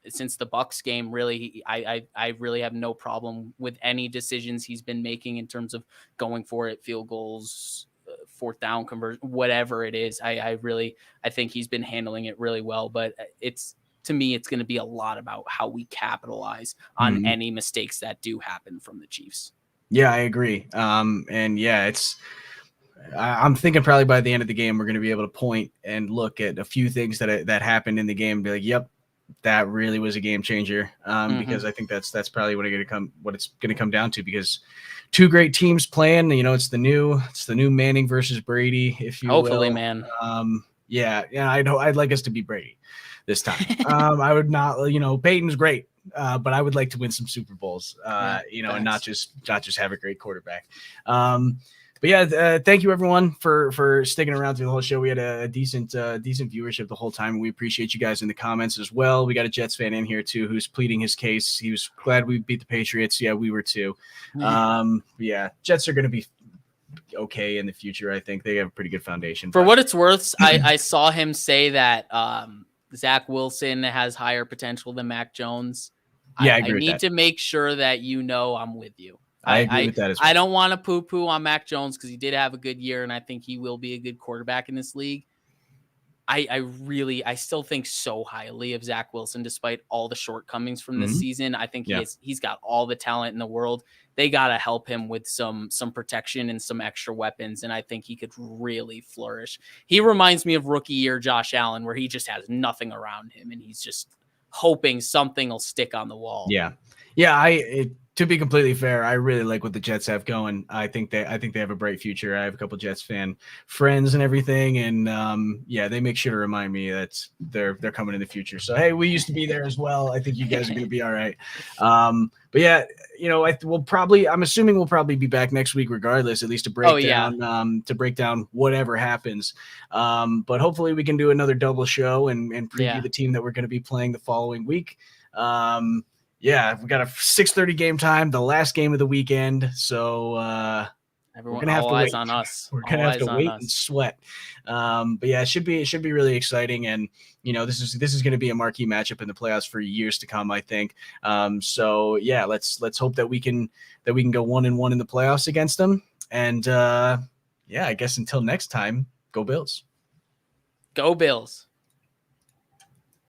the Bucs game. Really, I really have no problem with any decisions he's been making in terms of going for it, field goals, fourth down conversion, whatever it is. I think he's been handling it really well, but to me, it's going to be a lot about how we capitalize on any mistakes that do happen from the Chiefs. Yeah, I agree. I'm thinking probably by the end of the game, we're going to be able to point and look at a few things that happened in the game and be like, yep, that really was a game changer. Because I think that's probably what it's going to come down to, because two great teams playing, it's the new Manning versus Brady, if you Hopefully, will. man. Yeah, I know I'd like us to be Brady this time. I would not, Peyton's great, but I would like to win some Super Bowls, and not just have a great quarterback. But yeah, thank you everyone for sticking around through the whole show. We had a decent viewership the whole time. We appreciate you guys in the comments as well. We got a Jets fan in here too who's pleading his case. He was glad we beat the Patriots. Yeah, we were too. Yeah, Jets are going to be okay in the future. I think they have a pretty good foundation. For what it's worth, I saw him say that Zach Wilson has higher potential than Mac Jones. Yeah, I need to make sure that I'm with you. I agree with that as well. I don't want to poo-poo on Mac Jones because he did have a good year, and I think he will be a good quarterback in this league. I still think so highly of Zach Wilson despite all the shortcomings from this season. I think he's got all the talent in the world. They got to help him with some protection and some extra weapons, and I think he could really flourish. He reminds me of rookie year Josh Allen, where he just has nothing around him, and he's just hoping something will stick on the wall. Yeah. To be completely fair, I really like what the Jets have going. I think they have a bright future. I have a couple Jets fan friends and everything, and they make sure to remind me that they're coming in the future. So hey, we used to be there as well. I think you guys are going to be all right. But yeah, I'm assuming we'll probably be back next week regardless, at least to break down whatever happens. But hopefully we can do another double show and preview the team that we're going to be playing the following week. Yeah, we got a 6:30 game time, the last game of the weekend. So we're gonna have to wait. On us. We're gonna have to wait and sweat. But yeah, it should be really exciting, and this is gonna be a marquee matchup in the playoffs for years to come, I think. So yeah, let's hope that we can go 1-1 in the playoffs against them. And I guess until next time, go Bills. Go Bills.